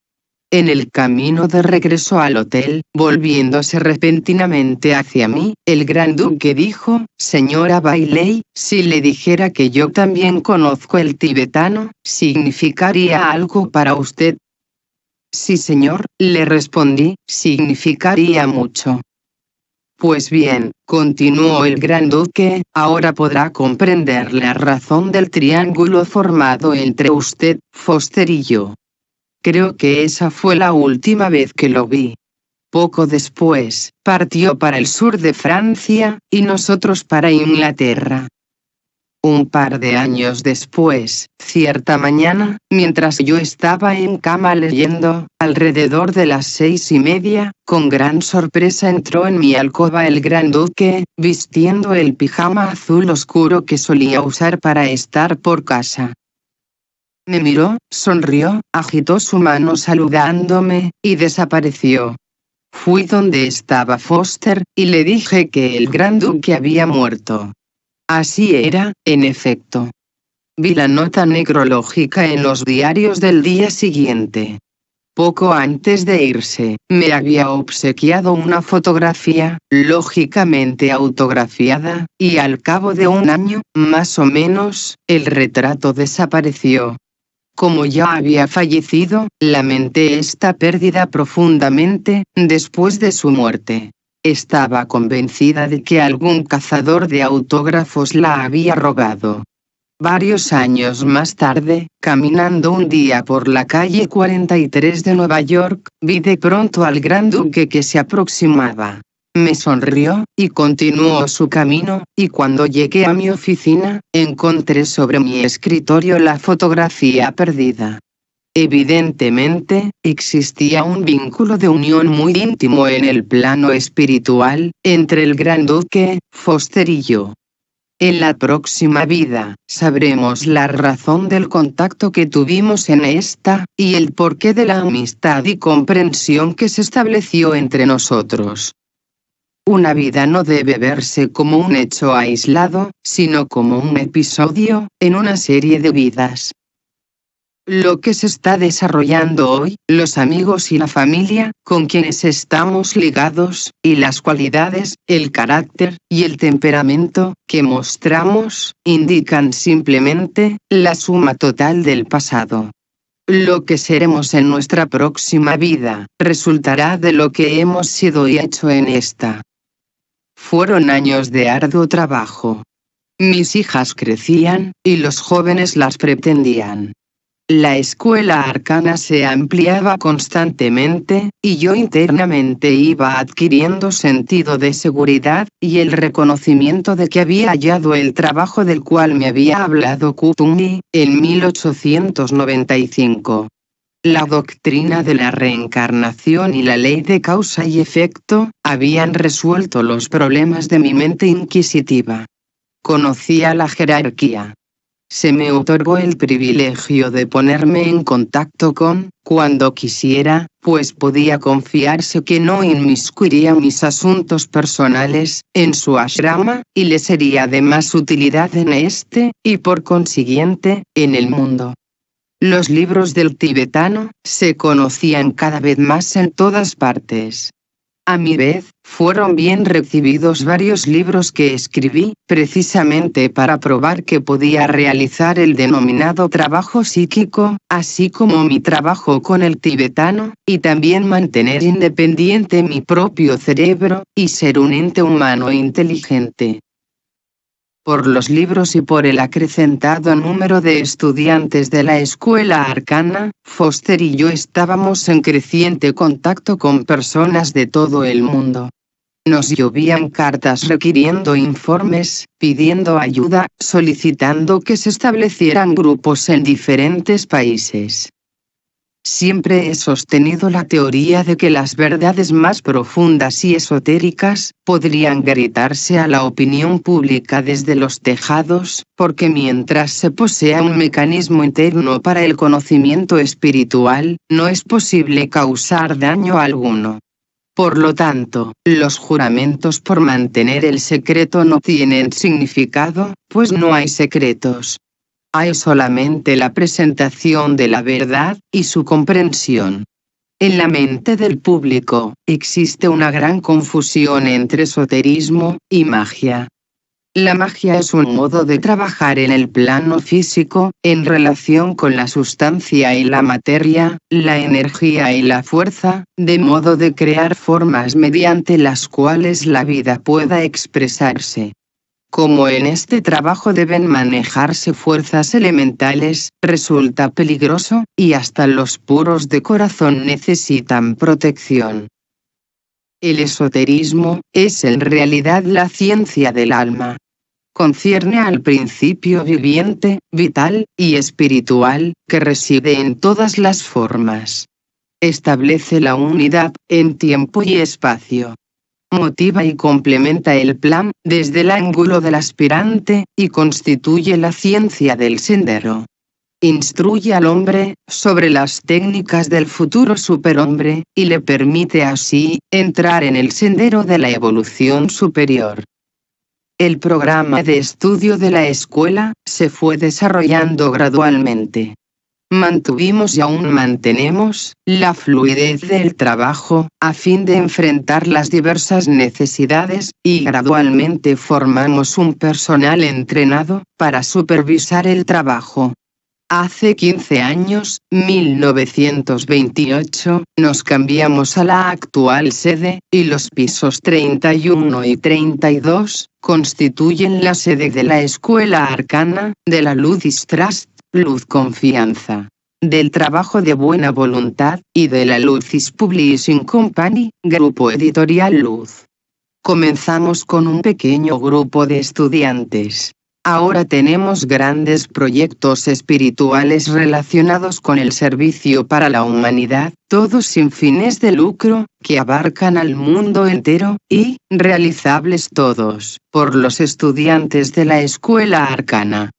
En el camino de regreso al hotel, volviéndose repentinamente hacia mí, el gran duque dijo, señora Bailey, si le dijera que yo también conozco el tibetano, ¿significaría algo para usted? Sí, señor, le respondí, significaría mucho. Pues bien, continuó el gran duque, ahora podrá comprender la razón del triángulo formado entre usted, Foster y yo. Creo que esa fue la última vez que lo vi. Poco después, partió para el sur de Francia, y nosotros para Inglaterra. Un par de años después, cierta mañana, mientras yo estaba en cama leyendo, alrededor de las 6:30, con gran sorpresa entró en mi alcoba el gran duque, vistiendo el pijama azul oscuro que solía usar para estar por casa. Me miró, sonrió, agitó su mano saludándome, y desapareció. Fui donde estaba Foster, y le dije que el gran duque había muerto. Así era, en efecto. Vi la nota necrológica en los diarios del día siguiente. Poco antes de irse, me había obsequiado una fotografía, lógicamente autografiada, y al cabo de un año, más o menos, el retrato desapareció. Como ya había fallecido, lamenté esta pérdida profundamente. Después de su muerte, estaba convencida de que algún cazador de autógrafos la había robado. Varios años más tarde, caminando un día por la calle 43 de Nueva York, vi de pronto al gran duque que se aproximaba. Me sonrió, y continuó su camino, y cuando llegué a mi oficina, encontré sobre mi escritorio la fotografía perdida. Evidentemente, existía un vínculo de unión muy íntimo en el plano espiritual, entre el gran duque, Foster y yo. En la próxima vida, sabremos la razón del contacto que tuvimos en esta, y el porqué de la amistad y comprensión que se estableció entre nosotros. Una vida no debe verse como un hecho aislado, sino como un episodio, en una serie de vidas. Lo que se está desarrollando hoy, los amigos y la familia, con quienes estamos ligados, y las cualidades, el carácter, y el temperamento, que mostramos, indican simplemente, la suma total del pasado. Lo que seremos en nuestra próxima vida, resultará de lo que hemos sido y hecho en esta. Fueron años de arduo trabajo. Mis hijas crecían, y los jóvenes las pretendían. La escuela arcana se ampliaba constantemente, y yo internamente iba adquiriendo sentido de seguridad, y el reconocimiento de que había hallado el trabajo del cual me había hablado Kuthumi, en 1895. La doctrina de la reencarnación y la ley de causa y efecto, habían resuelto los problemas de mi mente inquisitiva. Conocía la jerarquía. Se me otorgó el privilegio de ponerme en contacto con, cuando quisiera, pues podía confiarse que no inmiscuiría mis asuntos personales, en su ashrama, y le sería de más utilidad en este, y por consiguiente, en el mundo. Los libros del tibetano, se conocían cada vez más en todas partes. A mi vez, fueron bien recibidos varios libros que escribí, precisamente para probar que podía realizar el denominado trabajo psíquico, así como mi trabajo con el tibetano, y también mantener independiente mi propio cerebro, y ser un ente humano inteligente. Por los libros y por el acrecentado número de estudiantes de la escuela arcana, Foster y yo estábamos en creciente contacto con personas de todo el mundo. Nos llovían cartas requiriendo informes, pidiendo ayuda, solicitando que se establecieran grupos en diferentes países. Siempre he sostenido la teoría de que las verdades más profundas y esotéricas podrían gritarse a la opinión pública desde los tejados, porque mientras se posea un mecanismo interno para el conocimiento espiritual, no es posible causar daño alguno. Por lo tanto, los juramentos por mantener el secreto no tienen significado, pues no hay secretos. Hay solamente la presentación de la verdad, y su comprensión. En la mente del público, existe una gran confusión entre esoterismo y magia. La magia es un modo de trabajar en el plano físico, en relación con la sustancia y la materia, la energía y la fuerza, de modo de crear formas mediante las cuales la vida pueda expresarse. Como en este trabajo deben manejarse fuerzas elementales, resulta peligroso, y hasta los puros de corazón necesitan protección. El esoterismo es en realidad la ciencia del alma. Concierne al principio viviente, vital y espiritual, que reside en todas las formas. Establece la unidad, en tiempo y espacio. Motiva y complementa el plan, desde el ángulo del aspirante, y constituye la ciencia del sendero. Instruye al hombre, sobre las técnicas del futuro superhombre, y le permite así, entrar en el sendero de la evolución superior. El programa de estudio de la escuela, se fue desarrollando gradualmente. mantuvimos y aún mantenemos la fluidez del trabajo, a fin de enfrentar las diversas necesidades, y gradualmente formamos un personal entrenado para supervisar el trabajo. Hace 15 años, 1928, nos cambiamos a la actual sede, y los pisos 31 y 32 constituyen la sede de la Escuela Arcana, de la Lucis Trust, Luz Confianza, del Trabajo de Buena Voluntad, y de la Lucis Publishing Company, Grupo Editorial Luz. Comenzamos con un pequeño grupo de estudiantes. Ahora tenemos grandes proyectos espirituales relacionados con el servicio para la humanidad, todos sin fines de lucro, que abarcan al mundo entero, y realizables todos por los estudiantes de la Escuela Arcana.